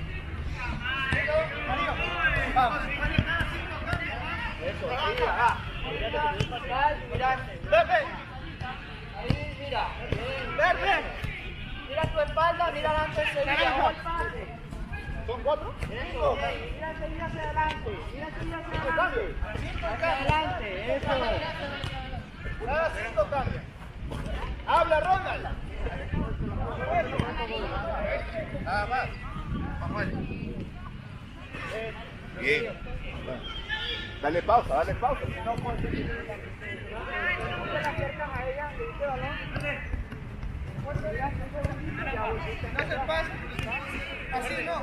Vamos. Eso, sí, mirate. Pepe. Mira, verde. Mira tu espalda, mira adelante enseguida. ¿Son 4? Eso. Mira enseguida hacia adelante. Mira enseguida hacia adelante. Hacia adelante, eso. Cada 5 cambia. Habla, Ronald. Nada más. Bien. Dale pausa, si no puede ser. No se le acercan a ella, le dice balón. No se pasa. Así no.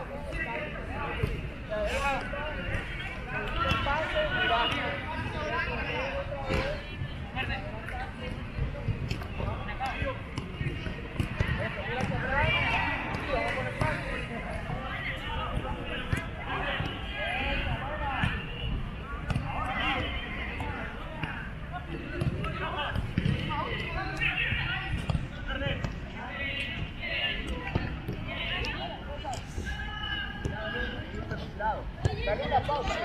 Dale una pausa.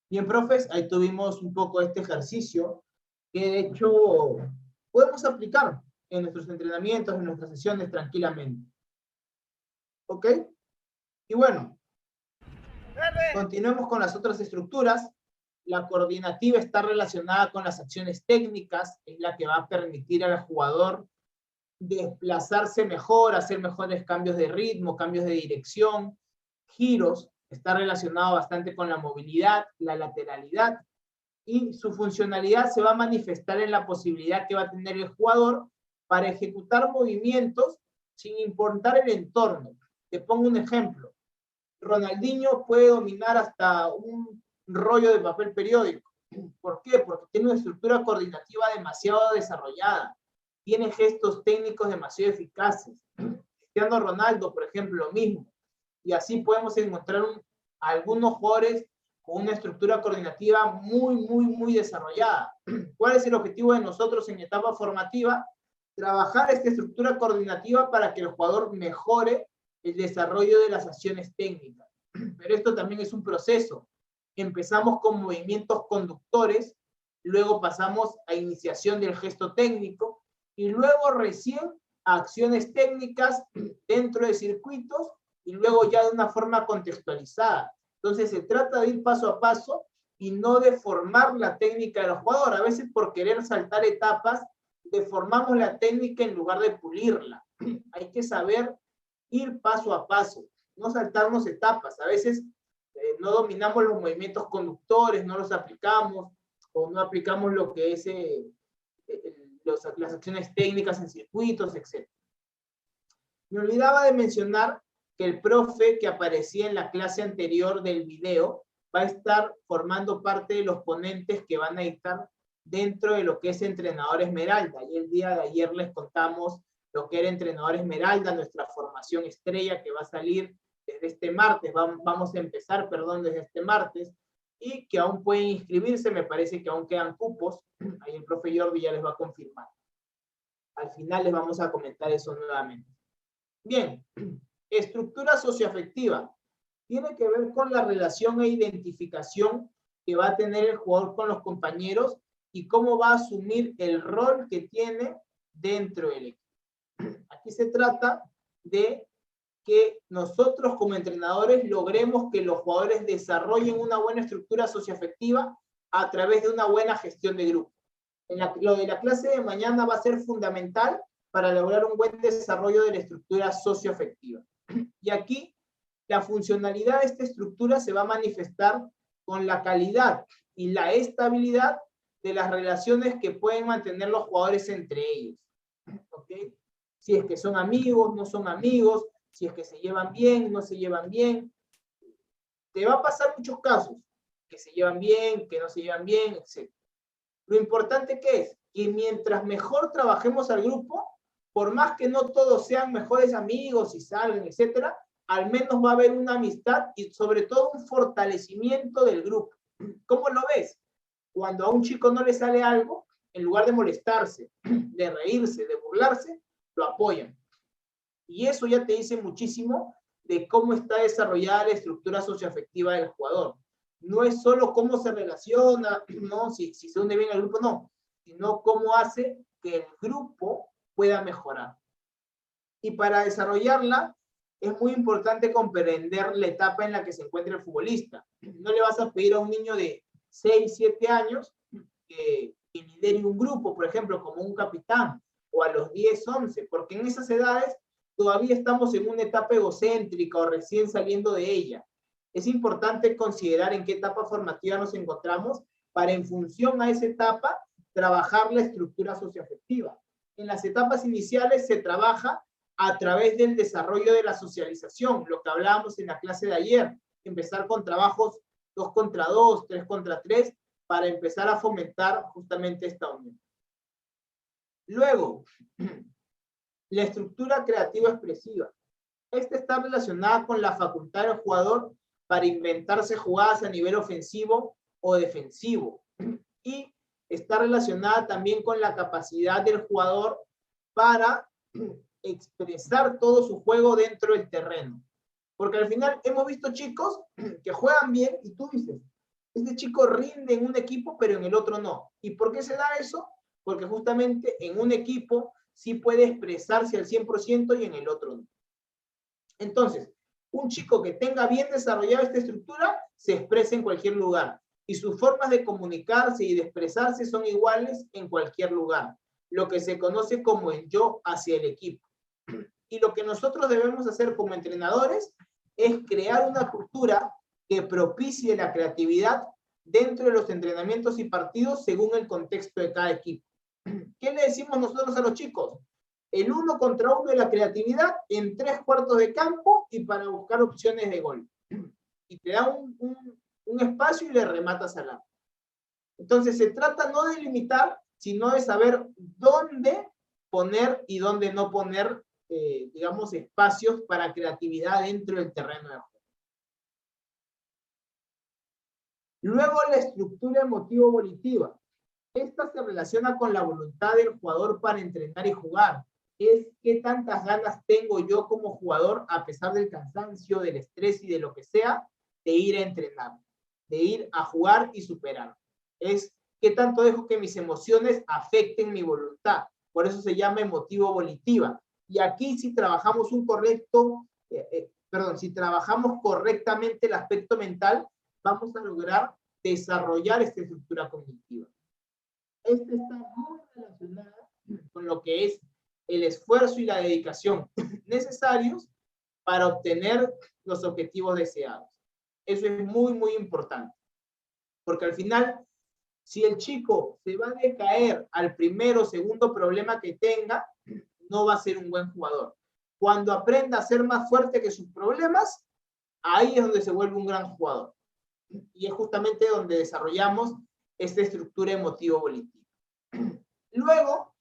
Bien, profes, ahí tuvimos un poco este ejercicio que de hecho podemos aplicar en nuestros entrenamientos, en nuestras sesiones tranquilamente. ¿Ok? Y bueno, continuemos con las otras estructuras. La coordinativa está relacionada con las acciones técnicas, es la que va a permitir al jugador desplazarse mejor, hacer mejores cambios de ritmo, cambios de dirección, giros. Está relacionado bastante con la movilidad, la lateralidad, y su funcionalidad se va a manifestar en la posibilidad que va a tener el jugador para ejecutar movimientos sin importar el entorno. Te pongo un ejemplo. Ronaldinho puede dominar hasta un rollo de papel periódico. ¿Por qué? Porque tiene una estructura coordinativa demasiado desarrollada. Tiene gestos técnicos demasiado eficaces. Cristiano Ronaldo, por ejemplo, lo mismo. Y así podemos encontrar algunos jugadores con una estructura coordinativa muy desarrollada. ¿Cuál es el objetivo de nosotros en etapa formativa? Trabajar esta estructura coordinativa para que el jugador mejore el desarrollo de las acciones técnicas. Pero esto también es un proceso. Empezamos con movimientos conductores, luego pasamos a iniciación del gesto técnico y luego recién a acciones técnicas dentro de circuitos y luego ya de una forma contextualizada. Entonces se trata de ir paso a paso y no deformar la técnica del jugador. A veces por querer saltar etapas, deformamos la técnica en lugar de pulirla. Hay que saber ir paso a paso, no saltarnos etapas. A veces no dominamos los movimientos conductores, no los aplicamos, o no aplicamos lo que es las acciones técnicas en circuitos, etc. Me olvidaba de mencionar que el profe que aparecía en la clase anterior del video va a estar formando parte de los ponentes que van a estar dentro de lo que es Entrenador Esmeralda. Y el día de ayer les contamos lo que era Entrenador Esmeralda, nuestra formación estrella que va a salir desde este martes, vamos a empezar, perdón, desde este martes, y que aún pueden inscribirse, me parece que aún quedan cupos, ahí el profe Jordi ya les va a confirmar. Al final les vamos a comentar eso nuevamente. Bien, estructura socioafectiva. Tiene que ver con la relación e identificación que va a tener el jugador con los compañeros y cómo va a asumir el rol que tiene dentro del equipo. Aquí se trata de que nosotros como entrenadores logremos que los jugadores desarrollen una buena estructura socioafectiva a través de una buena gestión de grupo. Lo de la clase de mañana va a ser fundamental para lograr un buen desarrollo de la estructura socioafectiva. Y aquí la funcionalidad de esta estructura se va a manifestar con la calidad y la estabilidad de las relaciones que pueden mantener los jugadores entre ellos. ¿Okay? si es que son amigos, no son amigos, si es que se llevan bien, no se llevan bien. Te va a pasar muchos casos, que se llevan bien, que no se llevan bien, etc. Lo importante que es que mientras mejor trabajemos al grupo, por más que no todos sean mejores amigos y salgan, etc., al menos va a haber una amistad y sobre todo un fortalecimiento del grupo. ¿Cómo lo ves? Cuando a un chico no le sale algo, en lugar de molestarse, de reírse, de burlarse, lo apoyan. Y eso ya te dice muchísimo de cómo está desarrollada la estructura socioafectiva del jugador. No es solo cómo se relaciona, ¿no? Si se une bien al grupo, no, sino cómo hace que el grupo pueda mejorar. Y para desarrollarla, es muy importante comprender la etapa en la que se encuentra el futbolista. No le vas a pedir a un niño de 6, 7 años que lidere un grupo, por ejemplo, como un capitán, o a los 10, 11, porque en esas edades todavía estamos en una etapa egocéntrica o recién saliendo de ella. Es importante considerar en qué etapa formativa nos encontramos para, en función a esa etapa, trabajar la estructura socioafectiva. En las etapas iniciales se trabaja a través del desarrollo de la socialización, lo que hablábamos en la clase de ayer, empezar con trabajos 2 contra 2, 3 contra 3, para empezar a fomentar justamente esta unión. Luego, la estructura creativa expresiva. Esta está relacionada con la facultad del jugador para inventarse jugadas a nivel ofensivo o defensivo. Y está relacionada también con la capacidad del jugador para expresar todo su juego dentro del terreno. Porque al final hemos visto chicos que juegan bien y tú dices, este chico rinde en un equipo, pero en el otro no. ¿Y por qué se da eso? Porque justamente en un equipo sí puede expresarse al 100% y en el otro no. Entonces, un chico que tenga bien desarrollada esta estructura se expresa en cualquier lugar. Y sus formas de comunicarse y de expresarse son iguales en cualquier lugar. Lo que se conoce como el yo hacia el equipo. Y lo que nosotros debemos hacer como entrenadores es crear una cultura que propicie la creatividad dentro de los entrenamientos y partidos según el contexto de cada equipo. ¿Qué le decimos nosotros a los chicos? El 1 contra 1 de la creatividad en 3 cuartos de campo y para buscar opciones de gol. Y te da un espacio y le rematas al arco. Entonces se trata no de limitar, sino de saber dónde poner y dónde no poner, digamos, espacios para creatividad dentro del terreno de juego. Luego la estructura emotivo-volitiva. Esta se relaciona con la voluntad del jugador para entrenar y jugar. Es qué tantas ganas tengo yo como jugador, a pesar del cansancio, del estrés y de lo que sea, de ir a entrenar, de ir a jugar y superar. Es qué tanto dejo que mis emociones afecten mi voluntad. Por eso se llama emotivo-volitiva. Y aquí si trabajamos si trabajamos correctamente el aspecto mental, vamos a lograr desarrollar esta estructura cognitiva. Esta está muy relacionada con lo que es el esfuerzo y la dedicación necesarios para obtener los objetivos deseados. Eso es muy, muy importante. Porque al final, si el chico se va a decaer al primero o segundo problema que tenga, no va a ser un buen jugador. Cuando aprenda a ser más fuerte que sus problemas, ahí es donde se vuelve un gran jugador. Y es justamente donde desarrollamos esta estructura emotivo-volitiva. Luego,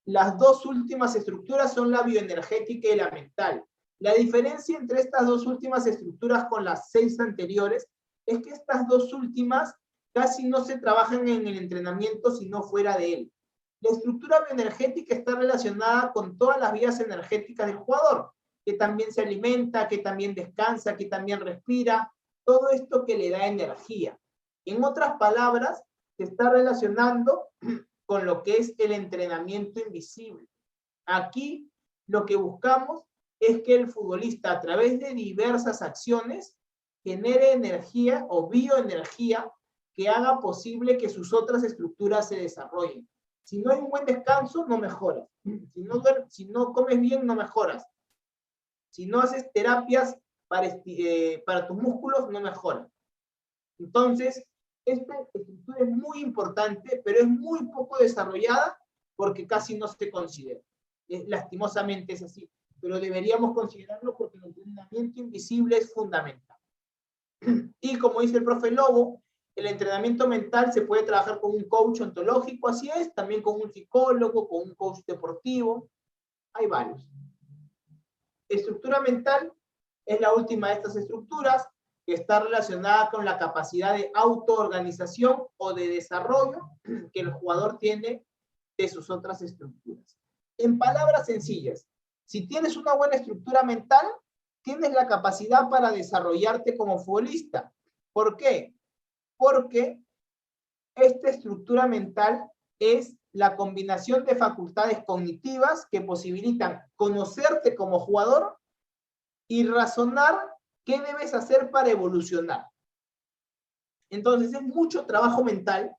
las dos últimas estructuras son la bioenergética y la mental. La diferencia entre estas dos últimas estructuras con las 6 anteriores es que estas dos últimas casi no se trabajan en el entrenamiento, sino fuera de él. La estructura bioenergética está relacionada con todas las vías energéticas del jugador, que también se alimenta, que también descansa, que también respira, todo esto que le da energía. En otras palabras, se está relacionando con lo que es el entrenamiento invisible. Aquí lo que buscamos es que el futbolista, a través de diversas acciones, genere energía o bioenergía que haga posible que sus otras estructuras se desarrollen. Si no hay un buen descanso, no mejoras. Si no comes bien, no mejoras. Si no haces terapias para tus músculos, no mejoras. Entonces, esta estructura es muy importante, pero es muy poco desarrollada porque casi no se considera. lastimosamente es así, pero deberíamos considerarlo porque el entrenamiento invisible es fundamental. Y como dice el profe Lobo, el entrenamiento mental se puede trabajar con un coach ontológico, así es, también con un psicólogo, con un coach deportivo, hay varios. Estructura mental es la última de estas estructuras, que está relacionada con la capacidad de autoorganización o de desarrollo que el jugador tiene de sus otras estructuras. En palabras sencillas, si tienes una buena estructura mental, tienes la capacidad para desarrollarte como futbolista. ¿Por qué? Porque esta estructura mental es la combinación de facultades cognitivas que posibilitan conocerte como jugador y razonar qué debes hacer para evolucionar. Entonces es mucho trabajo mental.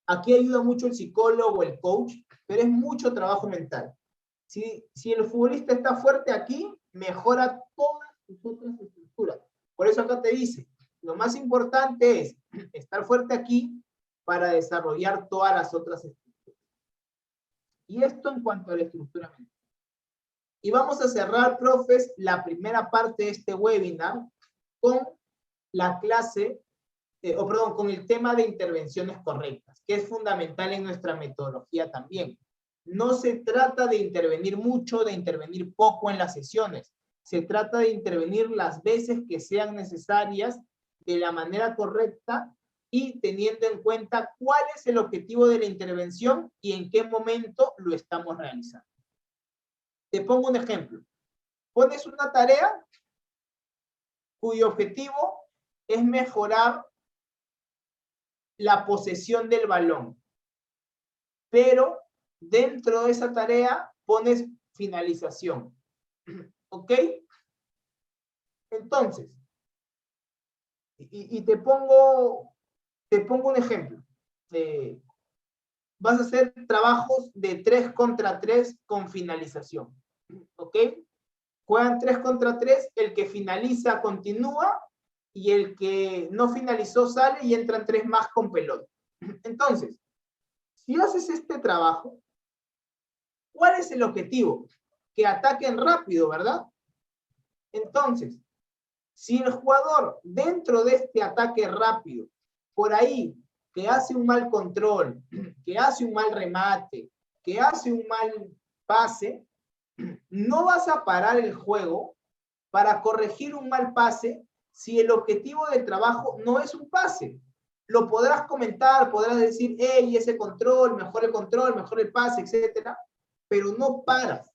Aquí ayuda mucho el psicólogo, el coach, pero es mucho trabajo mental. Si el futbolista está fuerte aquí, mejora todas sus otras estructuras. Por eso acá te dice, lo más importante es estar fuerte aquí para desarrollar todas las otras estructuras. Y esto en cuanto a la estructura mental. Y vamos a cerrar, profes, la primera parte de este webinar con la clase, con el tema de intervenciones correctas, que es fundamental en nuestra metodología también. No se trata de intervenir mucho, de intervenir poco en las sesiones. Se trata de intervenir las veces que sean necesarias de la manera correcta y teniendo en cuenta cuál es el objetivo de la intervención y en qué momento lo estamos realizando. Te pongo un ejemplo. Pones una tarea cuyo objetivo es mejorar la posesión del balón. Pero dentro de esa tarea pones finalización. ¿Ok? Entonces, y te pongo un ejemplo. Vas a hacer trabajos de 3 contra 3 con finalización. ¿Ok? Juegan 3 contra 3, el que finaliza continúa y el que no finalizó sale y entran 3 más con pelota. Entonces, si haces este trabajo, ¿cuál es el objetivo? Que ataquen rápido, ¿verdad? Entonces, si el jugador dentro de este ataque rápido, por ahí, que hace un mal control, que hace un mal remate, que hace un mal pase, no vas a parar el juego para corregir un mal pase si el objetivo del trabajo no es un pase. Lo podrás comentar, podrás decir, hey, ese control, mejor el pase, etc. Pero no paras.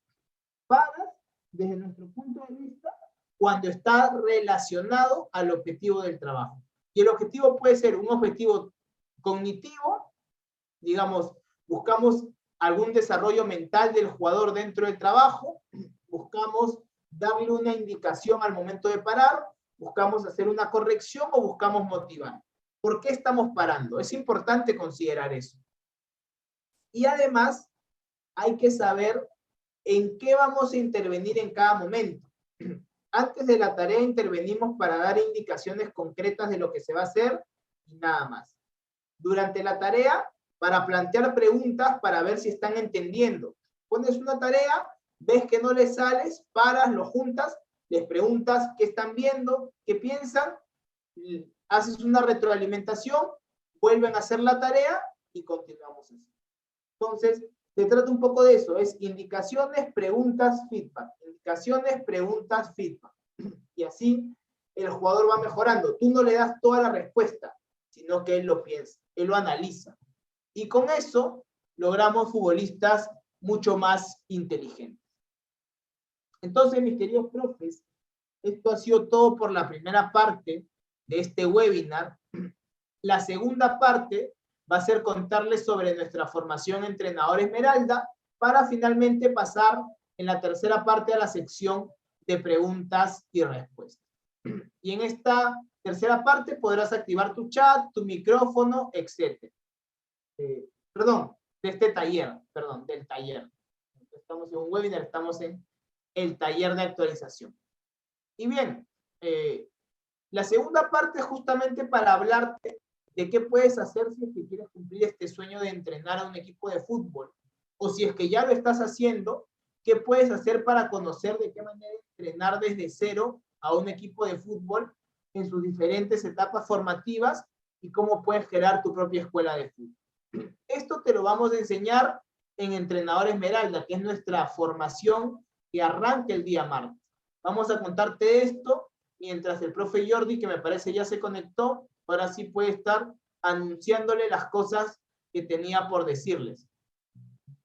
Paras, desde nuestro punto de vista, cuando está relacionado al objetivo del trabajo. Y el objetivo puede ser un objetivo cognitivo, digamos, buscamos algún desarrollo mental del jugador dentro del trabajo, buscamos darle una indicación al momento de parar, buscamos hacer una corrección o buscamos motivar. ¿Por qué estamos parando? Es importante considerar eso. Y además, hay que saber en qué vamos a intervenir en cada momento. Antes de la tarea intervenimos para dar indicaciones concretas de lo que se va a hacer y nada más. Durante la tarea, para plantear preguntas para ver si están entendiendo. Pones una tarea, ves que no les sales, paras, lo juntas, les preguntas qué están viendo, qué piensan, haces una retroalimentación, vuelven a hacer la tarea y continuamos así. Entonces, se trata un poco de eso, es indicaciones, preguntas, feedback. Indicaciones, preguntas, feedback. Y así el jugador va mejorando. Tú no le das toda la respuesta, sino que él lo piensa, él lo analiza. Y con eso logramos futbolistas mucho más inteligentes. Entonces, mis queridos profes, esto ha sido todo por la primera parte de este webinar. La segunda parte va a ser contarles sobre nuestra formación entrenador Esmeralda para finalmente pasar en la tercera parte a la sección de preguntas y respuestas. Y en esta tercera parte podrás activar tu chat, tu micrófono, etc. Perdón, de este taller, perdón, del taller. Estamos en un webinar, estamos en el taller de actualización. Y bien, la segunda parte es justamente para hablarte de qué puedes hacer si es que quieres cumplir este sueño de entrenar a un equipo de fútbol, o si es que ya lo estás haciendo, ¿Qué puedes hacer para conocer de qué manera entrenar desde cero a un equipo de fútbol en sus diferentes etapas formativas y cómo puedes crear tu propia escuela de fútbol? Esto te lo vamos a enseñar en Entrenador Esmeralda, que es nuestra formación que arranca el día martes. Vamos a contarte esto mientras el profe Jordi, que me parece ya se conectó, ahora sí puede estar anunciándole las cosas que tenía por decirles.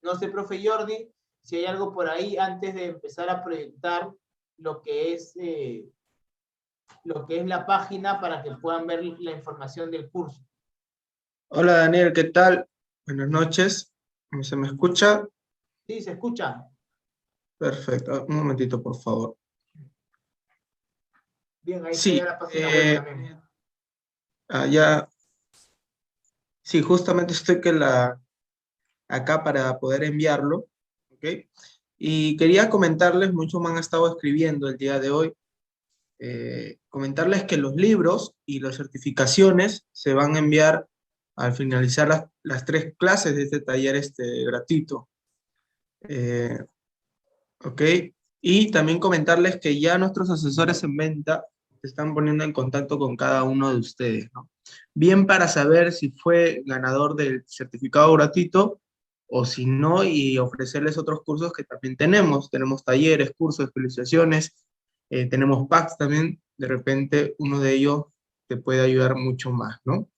No sé, profe Jordi, si hay algo por ahí antes de empezar a proyectar lo que es la página para que puedan ver la información del curso. Hola Daniel, ¿qué tal? Buenas noches. ¿Se me escucha? Sí, se escucha. Perfecto. Un momentito, por favor. Bien, ahí Sí, está ya la página web también. Ya. Sí, justamente estoy acá para poder enviarlo. ¿Ok? Y quería comentarles, muchos me han estado escribiendo el día de hoy, comentarles que los libros y las certificaciones se van a enviar al finalizar las 3 clases de este taller gratuito. ¿Ok? Y también comentarles que ya nuestros asesores en venta se están poniendo en contacto con cada uno de ustedes, ¿no? Bien para saber si fue ganador del certificado gratuito o si no, y ofrecerles otros cursos que también tenemos. Tenemos talleres, cursos, especializaciones, tenemos packs también. De repente uno de ellos te puede ayudar mucho más, ¿no?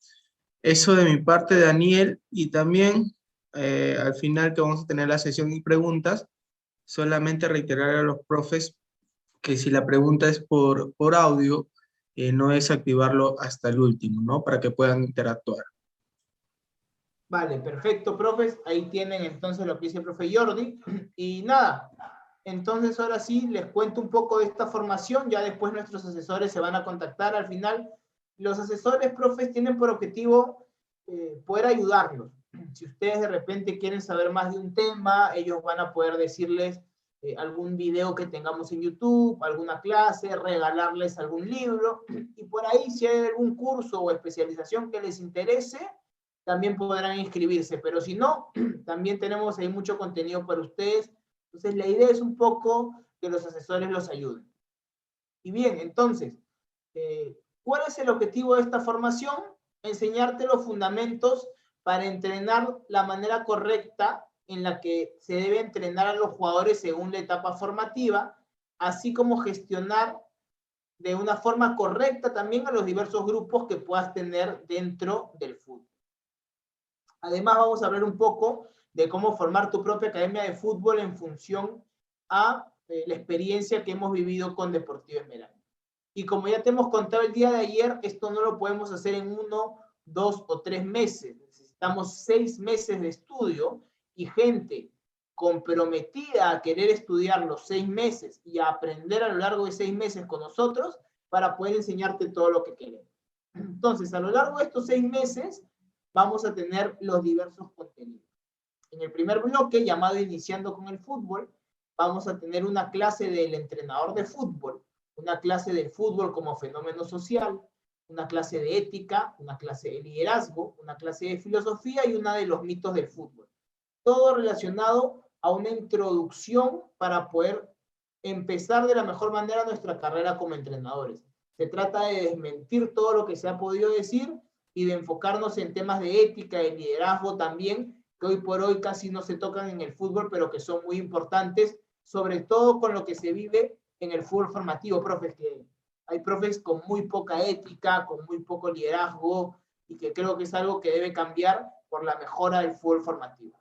Eso de mi parte, Daniel, y también al final que vamos a tener la sesión y preguntas, solamente reiterar a los profes que si la pregunta es por audio, no es activarlo hasta el último, ¿no? Para que puedan interactuar. Vale, perfecto, profes. Ahí tienen entonces lo que dice el profe Jordi. Y nada, entonces ahora sí les cuento un poco de esta formación. Ya después nuestros asesores se van a contactar al final. Los asesores, profes, tienen por objetivo poder ayudarlos. Si ustedes de repente quieren saber más de un tema, ellos van a poder decirles algún video que tengamos en YouTube, alguna clase, regalarles algún libro. Y por ahí, si hay algún curso o especialización que les interese, también podrán inscribirse, pero si no, también tenemos ahí mucho contenido para ustedes. Entonces, la idea es un poco que los asesores los ayuden. Y bien, entonces, ¿cuál es el objetivo de esta formación? Enseñarte los fundamentos para entrenar la manera correcta en la que se debe entrenar a los jugadores según la etapa formativa, así como gestionar de una forma correcta también a los diversos grupos que puedas tener dentro del fútbol. Además, vamos a hablar un poco de cómo formar tu propia academia de fútbol en función a la experiencia que hemos vivido con Deportivo Esmeralda. Y como ya te hemos contado el día de ayer, esto no lo podemos hacer en 1, 2 o 3 meses. Necesitamos 6 meses de estudio y gente comprometida a querer estudiar los 6 meses y a aprender a lo largo de 6 meses con nosotros para poder enseñarte todo lo que queremos. Entonces, a lo largo de estos 6 meses, vamos a tener los diversos contenidos. En el primer bloque, llamado Iniciando con el Fútbol, vamos a tener una clase del entrenador de fútbol, una clase del fútbol como fenómeno social, una clase de ética, una clase de liderazgo, una clase de filosofía y una de los mitos del fútbol. Todo relacionado a una introducción para poder empezar de la mejor manera nuestra carrera como entrenadores. Se trata de desmentir todo lo que se ha podido decir y de enfocarnos en temas de ética, de liderazgo también, que hoy por hoy casi no se tocan en el fútbol, pero que son muy importantes, sobre todo con lo que se vive en el fútbol formativo, profes, que hay profes con muy poca ética, con muy poco liderazgo, y que creo que es algo que debe cambiar por la mejora del fútbol formativo.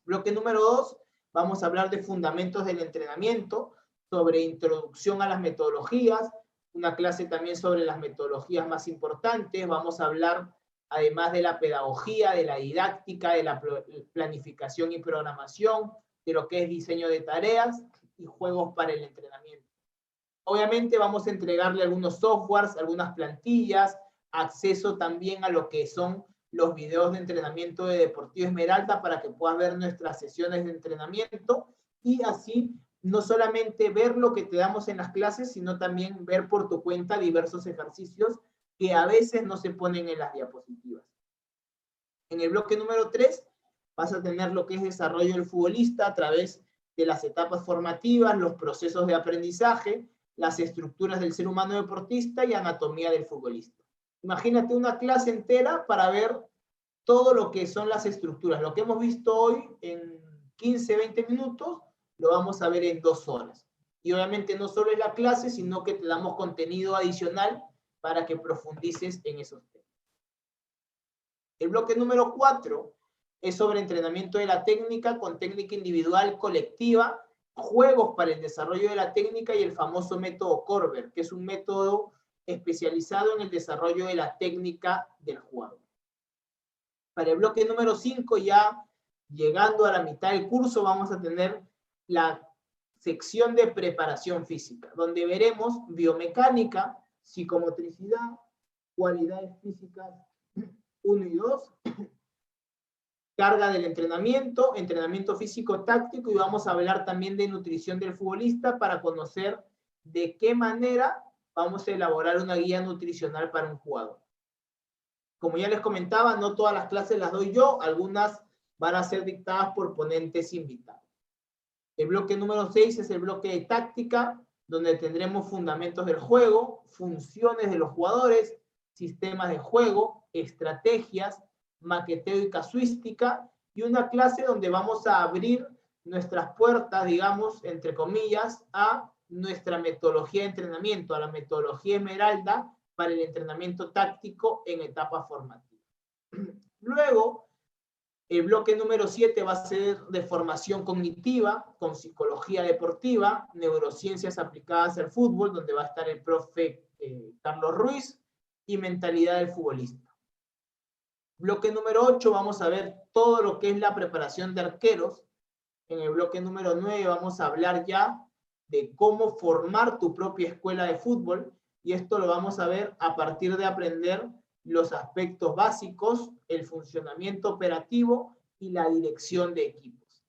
Bloque número 2, vamos a hablar de fundamentos del entrenamiento, sobre introducción a las metodologías, una clase también sobre las metodologías más importantes. Vamos a hablar, además de la pedagogía, de la didáctica, de la planificación y programación, de lo que es diseño de tareas y juegos para el entrenamiento. Obviamente vamos a entregarle algunos softwares, algunas plantillas, acceso también a lo que son los videos de entrenamiento de Deportivo Esmeralda para que puedas ver nuestras sesiones de entrenamiento y así no solamente ver lo que te damos en las clases, sino también ver por tu cuenta diversos ejercicios que a veces no se ponen en las diapositivas. En el bloque número 3 vas a tener lo que es desarrollo del futbolista a través de las etapas formativas, los procesos de aprendizaje, las estructuras del ser humano deportista y anatomía del futbolista. Imagínate una clase entera para ver todo lo que son las estructuras. Lo que hemos visto hoy en 15, 20 minutos, lo vamos a ver en 2 horas. Y obviamente no solo es la clase, sino que te damos contenido adicional para que profundices en esos temas. El bloque número 4 es sobre entrenamiento de la técnica con técnica individual, colectiva, juegos para el desarrollo de la técnica y el famoso método Korber, que es un método especializado en el desarrollo de la técnica del jugador. Para el bloque número 5, ya llegando a la mitad del curso, vamos a tener la sección de preparación física, donde veremos biomecánica, psicomotricidad, cualidades físicas 1 y 2, carga del entrenamiento, entrenamiento físico táctico, y vamos a hablar también de nutrición del futbolista para conocer de qué manera vamos a elaborar una guía nutricional para un jugador. Como ya les comentaba, no todas las clases las doy yo, algunas van a ser dictadas por ponentes invitados. El bloque número 6 es el bloque de táctica, donde tendremos fundamentos del juego, funciones de los jugadores, sistemas de juego, estrategias, maqueteo y casuística, y una clase donde vamos a abrir nuestras puertas, digamos, entre comillas, a nuestra metodología de entrenamiento, a la metodología Esmeralda para el entrenamiento táctico en etapa formativa. Luego, el bloque número 7 va a ser de formación cognitiva, con psicología deportiva, neurociencias aplicadas al fútbol, donde va a estar el profe Carlos Ruiz, y mentalidad del futbolista. Bloque número 8 vamos a ver todo lo que es la preparación de arqueros. En el bloque número 9 vamos a hablar ya de cómo formar tu propia escuela de fútbol, y esto lo vamos a ver a partir de aprender los aspectos básicos, el funcionamiento operativo y la dirección de equipos.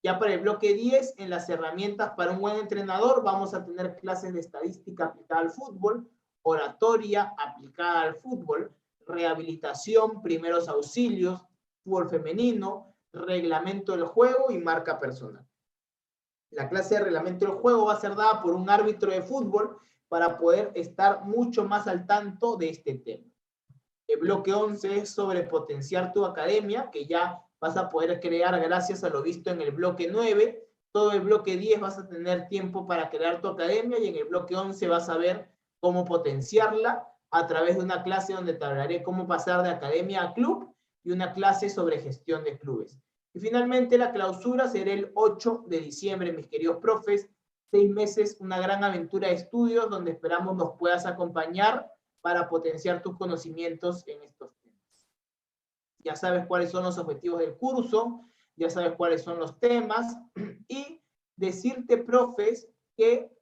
Ya para el bloque 10, en las herramientas para un buen entrenador, vamos a tener clases de estadística aplicada al fútbol, oratoria aplicada al fútbol, rehabilitación, primeros auxilios, fútbol femenino, reglamento del juego y marca personal. La clase de reglamento del juego va a ser dada por un árbitro de fútbol para poder estar mucho más al tanto de este tema. El bloque 11 es sobre potenciar tu academia, que ya vas a poder crear gracias a lo visto en el bloque 9. Todo el bloque 10 vas a tener tiempo para crear tu academia, y en el bloque 11 vas a ver cómo potenciarla a través de una clase donde te hablaré cómo pasar de academia a club, y una clase sobre gestión de clubes. Y finalmente la clausura será el 8 de diciembre, mis queridos profes. 6 meses, una gran aventura de estudios donde esperamos nos puedas acompañar para potenciar tus conocimientos en estos temas. Ya sabes cuáles son los objetivos del curso, ya sabes cuáles son los temas, y decirte, profes, que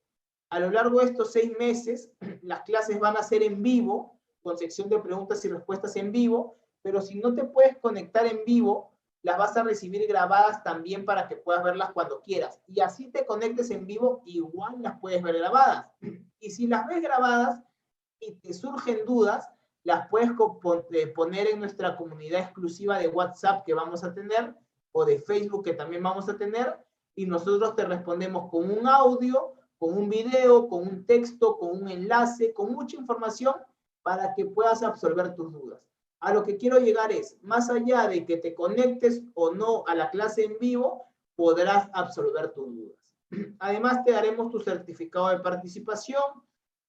a lo largo de estos 6 meses, las clases van a ser en vivo, con sección de preguntas y respuestas en vivo, pero si no te puedes conectar en vivo, las vas a recibir grabadas también para que puedas verlas cuando quieras. Y así te conectes en vivo, igual las puedes ver grabadas. Y si las ves grabadas y te surgen dudas, las puedes poner en nuestra comunidad exclusiva de WhatsApp que vamos a tener, o de Facebook que también vamos a tener, y nosotros te respondemos con un audio, con un video, con un texto, con un enlace, con mucha información para que puedas absolver tus dudas. A lo que quiero llegar es, más allá de que te conectes o no a la clase en vivo, podrás absolver tus dudas. Además, te daremos tu certificado de participación,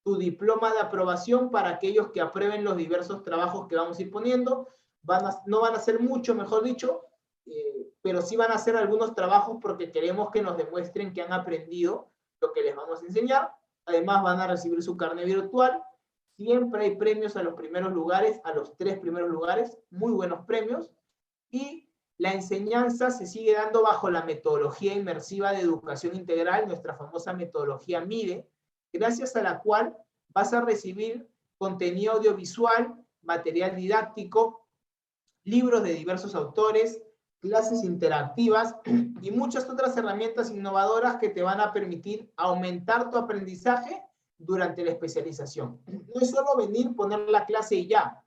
tu diploma de aprobación para aquellos que aprueben los diversos trabajos que vamos a ir poniendo. No van a ser mucho, mejor dicho, pero sí van a hacer algunos trabajos porque queremos que nos demuestren que han aprendido lo que les vamos a enseñar. Además, van a recibir su carnet virtual. Siempre hay premios a los primeros lugares, a los 3 primeros lugares, muy buenos premios. Y la enseñanza se sigue dando bajo la metodología inmersiva de educación integral, nuestra famosa metodología MIDE, gracias a la cual vas a recibir contenido audiovisual, material didáctico, libros de diversos autores, clases interactivas y muchas otras herramientas innovadoras que te van a permitir aumentar tu aprendizaje durante la especialización. No es solo venir, poner la clase y ya.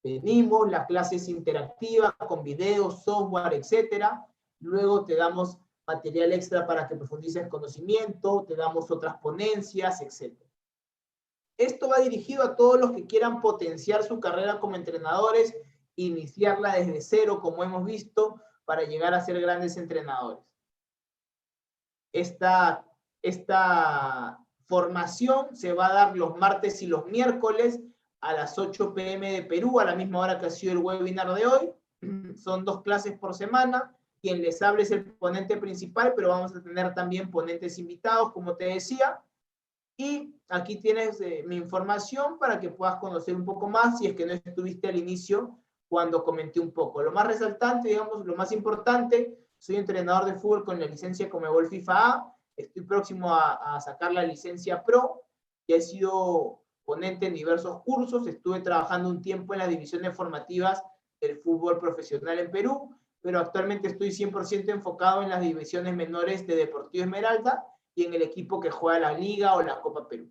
Venimos, la clase es interactiva, con videos, software, etc. Luego te damos material extra para que profundices conocimiento, te damos otras ponencias, etc. Esto va dirigido a todos los que quieran potenciar su carrera como entrenadores, iniciarla desde cero, como hemos visto, para llegar a ser grandes entrenadores. Esta formación se va a dar los martes y los miércoles a las 8 p.m. de Perú, a la misma hora que ha sido el webinar de hoy. Son 2 clases por semana. Quien les hable es el ponente principal, pero vamos a tener también ponentes invitados, como te decía. Y aquí tienes mi información para que puedas conocer un poco más, si es que no estuviste al inicio cuando comenté un poco. Lo más resaltante, digamos, lo más importante, soy entrenador de fútbol con la licencia Conmebol FIFA A, estoy próximo a sacar la licencia Pro, ya he sido ponente en diversos cursos, estuve trabajando un tiempo en las divisiones formativas del fútbol profesional en Perú, pero actualmente estoy 100% enfocado en las divisiones menores de Deportivo Esmeralda y en el equipo que juega la Liga o la Copa Perú.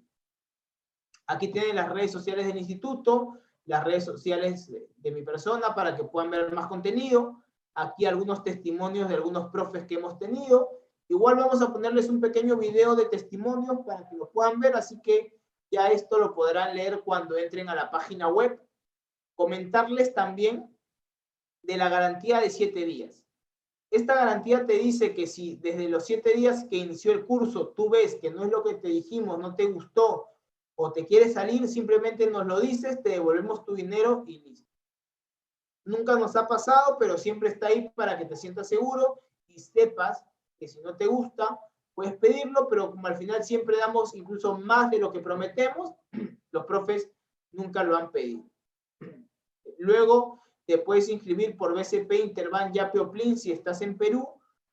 Aquí tienen las redes sociales del instituto, las redes sociales de mi persona para que puedan ver más contenido. Aquí algunos testimonios de algunos profes que hemos tenido. Igual vamos a ponerles un pequeño video de testimonios para que lo puedan ver, así que ya esto lo podrán leer cuando entren a la página web. Comentarles también de la garantía de 7 días. Esta garantía te dice que si desde los 7 días que inició el curso tú ves que no es lo que te dijimos, no te gustó o te quieres salir, simplemente nos lo dices, te devolvemos tu dinero y listo. Nunca nos ha pasado, pero siempre está ahí para que te sientas seguro y sepas que si no te gusta, puedes pedirlo, pero como al final siempre damos incluso más de lo que prometemos, los profes nunca lo han pedido. Luego te puedes inscribir por BCP, Interbank, Yape o Plin si estás en Perú,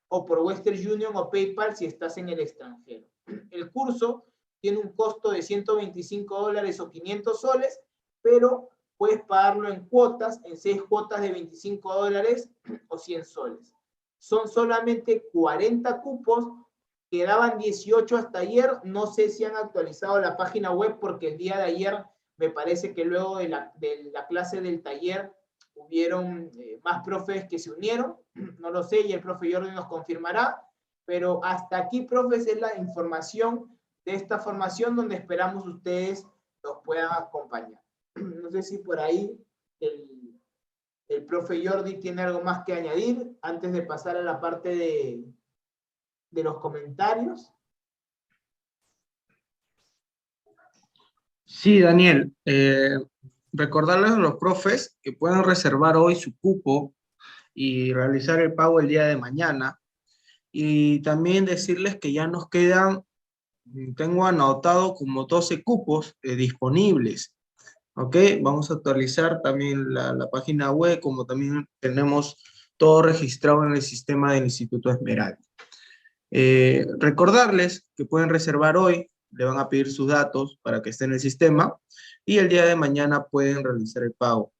o por Western Union o PayPal si estás en el extranjero. El curso tiene un costo de $125 o 500 soles, pero puedes pagarlo en cuotas, en 6 cuotas de $25 o 100 soles. Son solamente 40 cupos, quedaban 18 hasta ayer, no sé si han actualizado la página web porque el día de ayer me parece que luego de la clase del taller hubieron más profes que se unieron, no lo sé, y el profe Jordi nos confirmará, pero hasta aquí, profes, es la información de esta formación donde esperamos ustedes nos puedan acompañar. No sé si por ahí el profe Jordi tiene algo más que añadir antes de pasar a la parte de los comentarios. Sí, Daniel. Recordarles a los profes que pueden reservar hoy su cupo y realizar el pago el día de mañana. Y también decirles que ya nos quedan, tengo anotado como 12 cupos disponibles. ¿Ok? Vamos a actualizar también la página web, como también tenemos todo registrado en el sistema del Instituto Esmeralda. Recordarles que pueden reservar hoy, le van a pedir sus datos para que esté en el sistema, y el día de mañana pueden realizar el pago.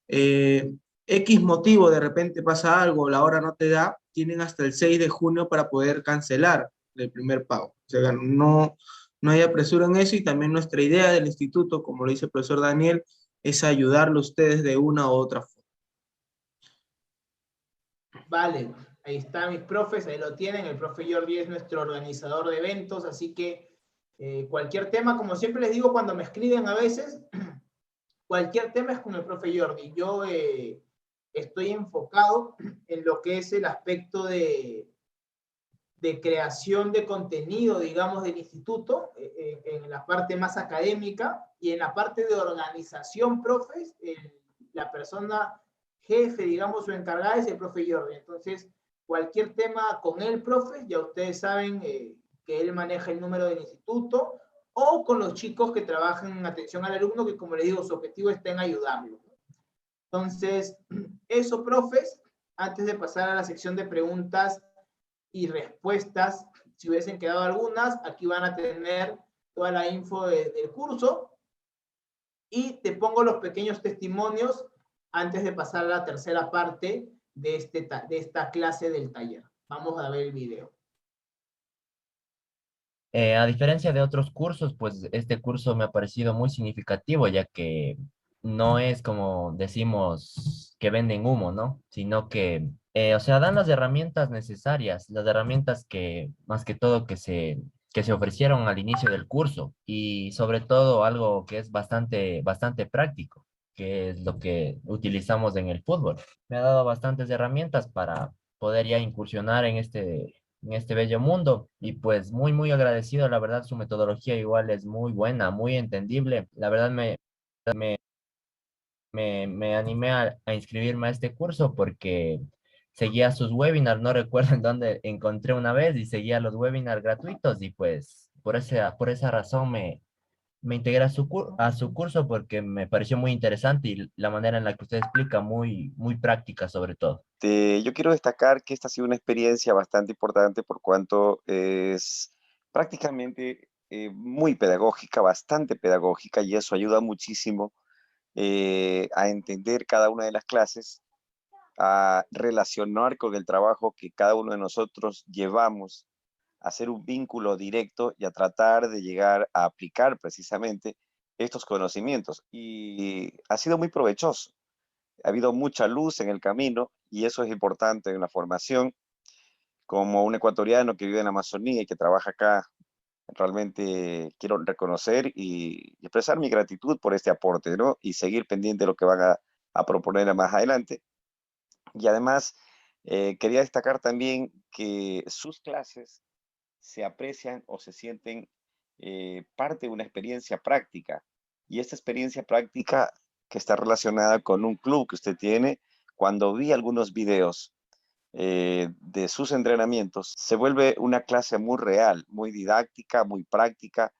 X motivo, de repente pasa algo, la hora no te da, tienen hasta el 6 de junio para poder cancelar el primer pago. O sea, no hay apresura en eso, y también nuestra idea del instituto, como lo dice el profesor Daniel, es ayudarle a ustedes de una u otra forma. Vale, ahí están mis profes, ahí lo tienen. El profe Jordi es nuestro organizador de eventos, así que cualquier tema, como siempre les digo cuando me escriben a veces, cualquier tema es con el profe Jordi. Yo estoy enfocado en lo que es el aspecto de creación de contenido, digamos, del instituto, en la parte más académica, y en la parte de organización, profes, la persona jefe, digamos, o encargada es el profe Jordi. Entonces, cualquier tema con el profe, ya ustedes saben que él maneja el número del instituto, o con los chicos que trabajan en atención al alumno, que como les digo, su objetivo está en ayudarlo. Entonces, eso, profes, antes de pasar a la sección de preguntas y respuestas, si hubiesen quedado algunas, aquí van a tener toda la info del curso, y te pongo los pequeños testimonios antes de pasar a la tercera parte de esta clase del taller. Vamos a ver el video. A diferencia de otros cursos, pues este curso me ha parecido muy significativo, ya que no es como decimos que venden humo, ¿no? Sino que O sea, dan las herramientas necesarias, las herramientas que, más que todo, que se ofrecieron al inicio del curso y sobre todo algo que es bastante práctico, que es lo que utilizamos en el fútbol. Me ha dado bastantes herramientas para poder ya incursionar en este bello mundo y pues muy agradecido, la verdad su metodología igual es muy buena, muy entendible. La verdad me animé a inscribirme a este curso porque seguía sus webinars, no recuerdo en dónde encontré una vez y seguía los webinars gratuitos y pues por esa razón me integré a a su curso porque me pareció muy interesante y la manera en la que usted explica muy práctica sobre todo. Yo quiero destacar que esta ha sido una experiencia bastante importante por cuanto es prácticamente muy pedagógica, bastante pedagógica, y eso ayuda muchísimo a entender cada una de las clases, a relacionar con el trabajo que cada uno de nosotros llevamos, a hacer un vínculo directo y a tratar de llegar a aplicar precisamente estos conocimientos. Y ha sido muy provechoso. Ha habido mucha luz en el camino y eso es importante en la formación. Como un ecuatoriano que vive en la Amazonía y que trabaja acá, realmente quiero reconocer y expresar mi gratitud por este aporte, ¿no? Y seguir pendiente de lo que van a proponer más adelante. Y además, quería destacar también que sus clases se aprecian o se sienten parte de una experiencia práctica. Y esta experiencia práctica que está relacionada con un club que usted tiene, cuando vi algunos videos de sus entrenamientos, se vuelve una clase muy real, muy didáctica, muy práctica,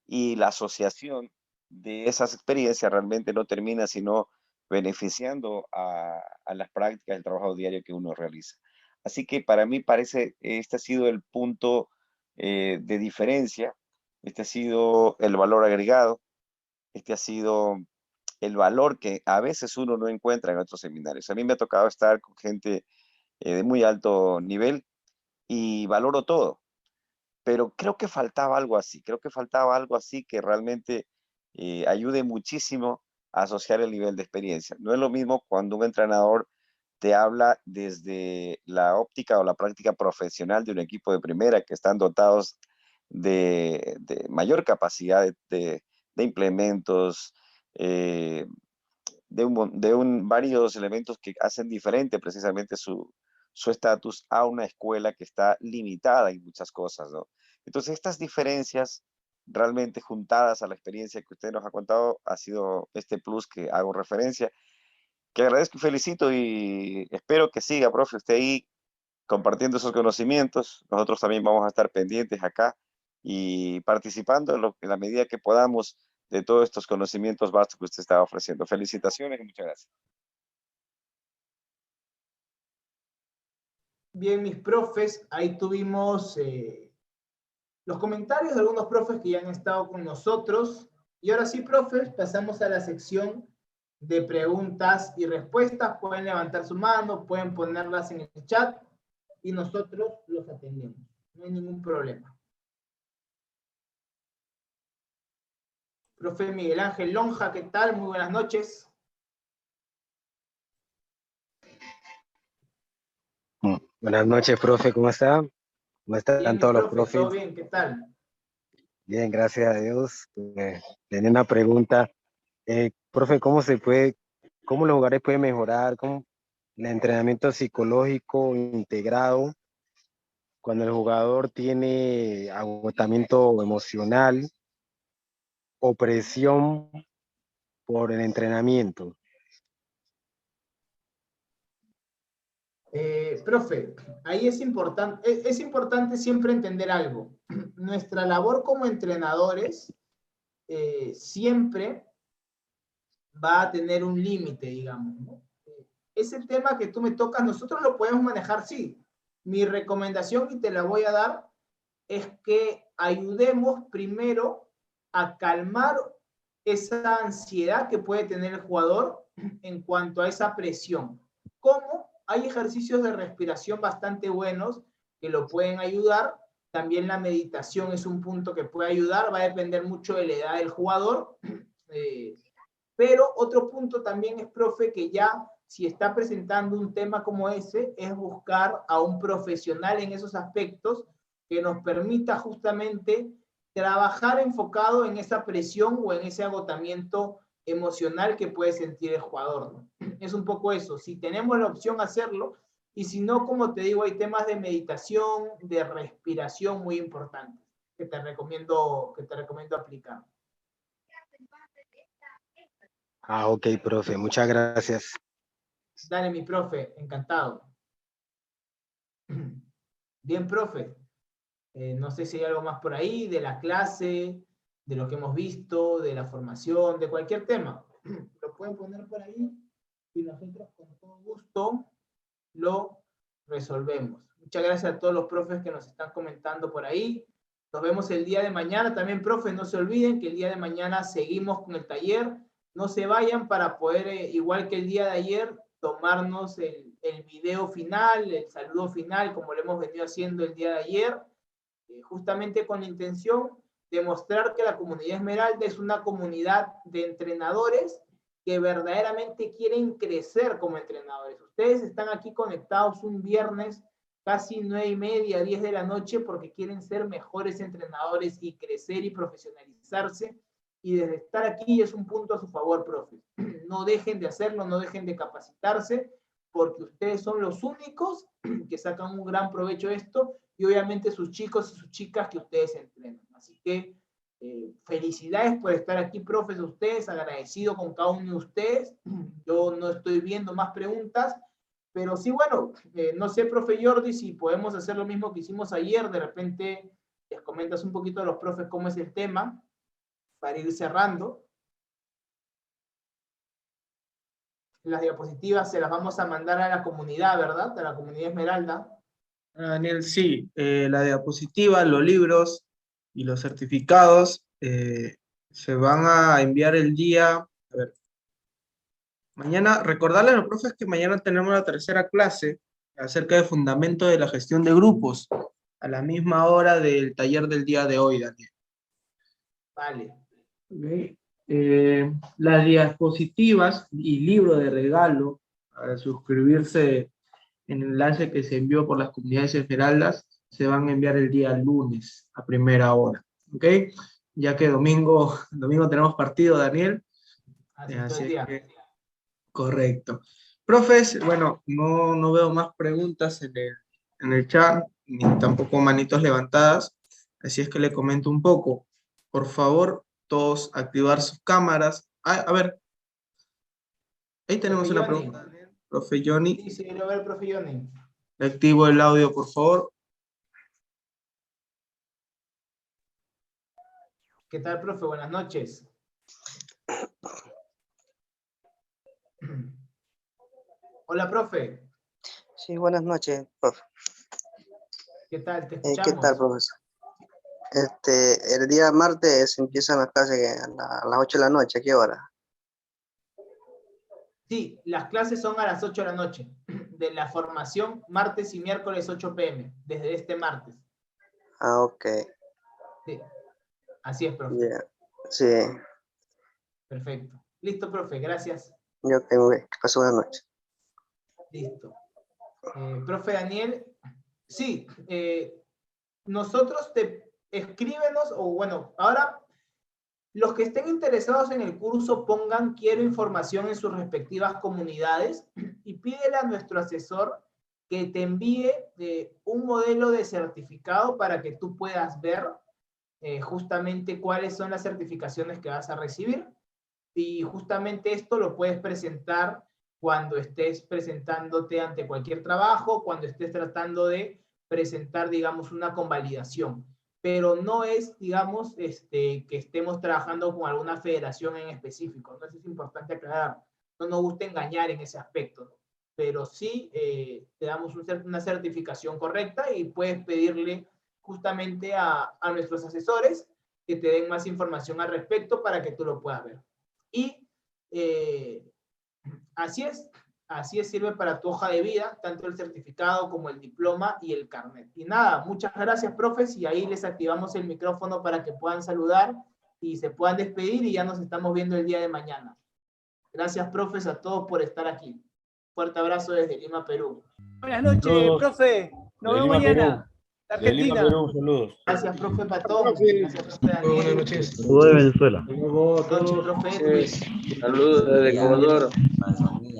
y la asociación de esas experiencias realmente no termina sino beneficiando a las prácticas del trabajo diario que uno realiza. Así que para mí parece, este ha sido el punto de diferencia, este ha sido el valor agregado, este ha sido el valor que a veces uno no encuentra en otros seminarios. A mí me ha tocado estar con gente de muy alto nivel y valoro todo, pero creo que faltaba algo así, creo que faltaba algo así que realmente ayude muchísimo a asociar el nivel de experiencia. No es lo mismo cuando un entrenador te habla desde la óptica o la práctica profesional de un equipo de primera que están dotados de mayor capacidad de implementos, eh, varios elementos que hacen diferente precisamente su estatus a una escuela que está limitada en muchas cosas, ¿no? Entonces, estas diferencias realmente juntadas a la experiencia que usted nos ha contado, ha sido este plus que hago referencia, que agradezco y felicito y espero que siga, profe, usted ahí compartiendo esos conocimientos. Nosotros también vamos a estar pendientes acá y participando en la medida que podamos de todos estos conocimientos vastos que usted está ofreciendo. Felicitaciones y muchas gracias. Bien, mis profes, ahí tuvimos los comentarios de algunos profes que ya han estado con nosotros. Y ahora sí, profes, pasamos a la sección de preguntas y respuestas. Pueden levantar su mano, pueden ponerlas en el chat y nosotros los atendemos. No hay ningún problema. Profe Miguel Ángel Lonja, ¿qué tal? Muy buenas noches. Buenas noches, profe, ¿cómo está? ¿Cómo están Bien, todos los profe, profes? ¿todo bien? ¿Qué tal? Bien, gracias a Dios. Tenía una pregunta. Profe, ¿cómo los jugadores pueden mejorar con el entrenamiento psicológico integrado cuando el jugador tiene agotamiento emocional o presión por el entrenamiento? Profe, ahí es importante siempre entender algo. Nuestra labor como entrenadores siempre va a tener un límite, digamos, ¿no? Ese tema que tú me tocas, nosotros lo podemos manejar, sí. Mi recomendación, y te la voy a dar, es que ayudemos primero a calmar esa ansiedad que puede tener el jugador en cuanto a esa presión. ¿Cómo? Hay ejercicios de respiración bastante buenos que lo pueden ayudar. También la meditación es un punto que puede ayudar, va a depender mucho de la edad del jugador. Pero otro punto también es, profe, que ya si está presentando un tema como ese, es buscar a un profesional en esos aspectos que nos permita justamente trabajar enfocado en esa presión o en ese agotamiento emocional que puede sentir el jugador, ¿no? Es un poco eso. Si tenemos la opción, hacerlo. Y si no, como te digo, hay temas de meditación, de respiración muy importantes que te recomiendo aplicar. Ah, ok, profe, muchas gracias. Dale, mi profe, encantado. Bien, profe. No sé si hay algo más por ahí de la clase, de lo que hemos visto, de la formación, de cualquier tema. Lo pueden poner por ahí y nosotros con todo gusto lo resolvemos. Muchas gracias a todos los profes que nos están comentando por ahí. Nos vemos el día de mañana. También, profes, no se olviden que el día de mañana seguimos con el taller. No se vayan para poder, igual que el día de ayer, tomarnos el video final, el saludo final, como lo hemos venido haciendo el día de ayer, justamente con la intención de mostrar que la comunidad Esmeralda es una comunidad de entrenadores que verdaderamente quieren crecer como entrenadores. Ustedes están aquí conectados un viernes, casi 9:30, 10 de la noche, porque quieren ser mejores entrenadores y crecer y profesionalizarse. Y desde estar aquí es un punto a su favor, profe. No dejen de hacerlo, no dejen de capacitarse, porque ustedes son los únicos que sacan un gran provecho de esto, y obviamente sus chicos y sus chicas que ustedes entrenan. Así que felicidades por estar aquí, profes, ustedes, agradecido con cada uno de ustedes. Yo no estoy viendo más preguntas, pero sí, bueno, no sé, profe Jordi, si podemos hacer lo mismo que hicimos ayer, de repente les comentas un poquito a los profes cómo es el tema, para ir cerrando. Las diapositivas se las vamos a mandar a la comunidad, ¿verdad? A la comunidad Esmeralda. Daniel, sí, la diapositiva, los libros y los certificados se van a enviar el día, a ver, mañana, recordarles a los profes que mañana tenemos la tercera clase acerca del fundamento de la gestión de grupos, a la misma hora del taller del día de hoy, Daniel. Vale. Okay. Las diapositivas y libro de regalo, al suscribirse en el enlace que se envió por las comunidades esmeraldas, se van a enviar el día lunes a primera hora, ¿ok? Ya que domingo tenemos partido, Daniel. Así que, correcto. Profes, bueno, no veo más preguntas en el chat, ni tampoco manitos levantadas, así es que le comento un poco. Por favor, todos activar sus cámaras. A ver, ahí tenemos una pregunta. Profe Johnny. Sí, quiero ver, profe Johnny. Activo el audio, por favor. ¿Qué tal, profe? Buenas noches. Hola, profe. Sí, buenas noches, profe. ¿Qué tal? Te escuchamos. ¿Qué tal, profesor? El día martes empiezan las clases a las 8 de la noche. ¿A qué hora? Sí, las clases son a las 8 de la noche, de la formación, martes y miércoles 8 p.m., desde este martes. Ah, ok. Sí, así es, profe. Yeah. Sí. Perfecto. Listo, profe, gracias. Yo tengo que pasar buenas noches. Listo. Profe Daniel, sí, nosotros escríbenos, o bueno, ahora los que estén interesados en el curso pongan quiero información en sus respectivas comunidades y pídele a nuestro asesor que te envíe un modelo de certificado para que tú puedas ver justamente cuáles son las certificaciones que vas a recibir. Y justamente esto lo puedes presentar cuando estés presentándote ante cualquier trabajo, cuando estés tratando de presentar, digamos, una convalidación. Pero no es, digamos, que estemos trabajando con alguna federación en específico. Entonces es importante aclarar. No nos gusta engañar en ese aspecto, ¿no? Pero sí te damos una certificación correcta y puedes pedirle justamente a nuestros asesores que te den más información al respecto para que tú lo puedas ver. Y así es, sirve para tu hoja de vida, tanto el certificado como el diploma y el carnet. Y nada, muchas gracias, profes, y ahí les activamos el micrófono para que puedan saludar y se puedan despedir y ya nos estamos viendo el día de mañana. Gracias, profes, a todos por estar aquí. Fuerte abrazo desde Lima, Perú. Buenas noches, Saludos. profe. Nos De vemos Lima, mañana. De Lima, Argentina. Perú, saludos. Gracias, profe Patón. Gracias, profe Daniel. Buenas noches. Saludos de Venezuela. Buenas noches, profe Edwin. Saludos desde Ecuador.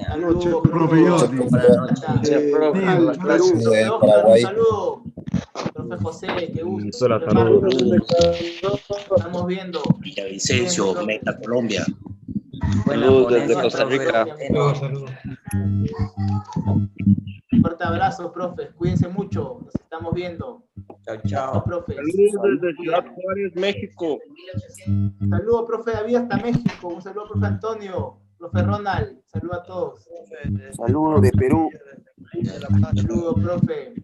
Saludos, profe Jordi. Gracias, profe, por la clase. Profe Oscar, un saludo. Profe José, qué gusto. Venezuela, Profe Marcos, saludos. estamos viendo. Villavicencio, Meta, Colombia. Saludos desde Costa Rica. Fuerte abrazo, profe. Cuídense mucho. Nos estamos viendo. Chao, chao. Profe. Saludos desde Ciudad Juárez, México. Saludos, profe David, hasta México. Un saludo, profe Antonio. Profe Ronald. Saludos a todos. Saludos de Perú. Saludos, profe.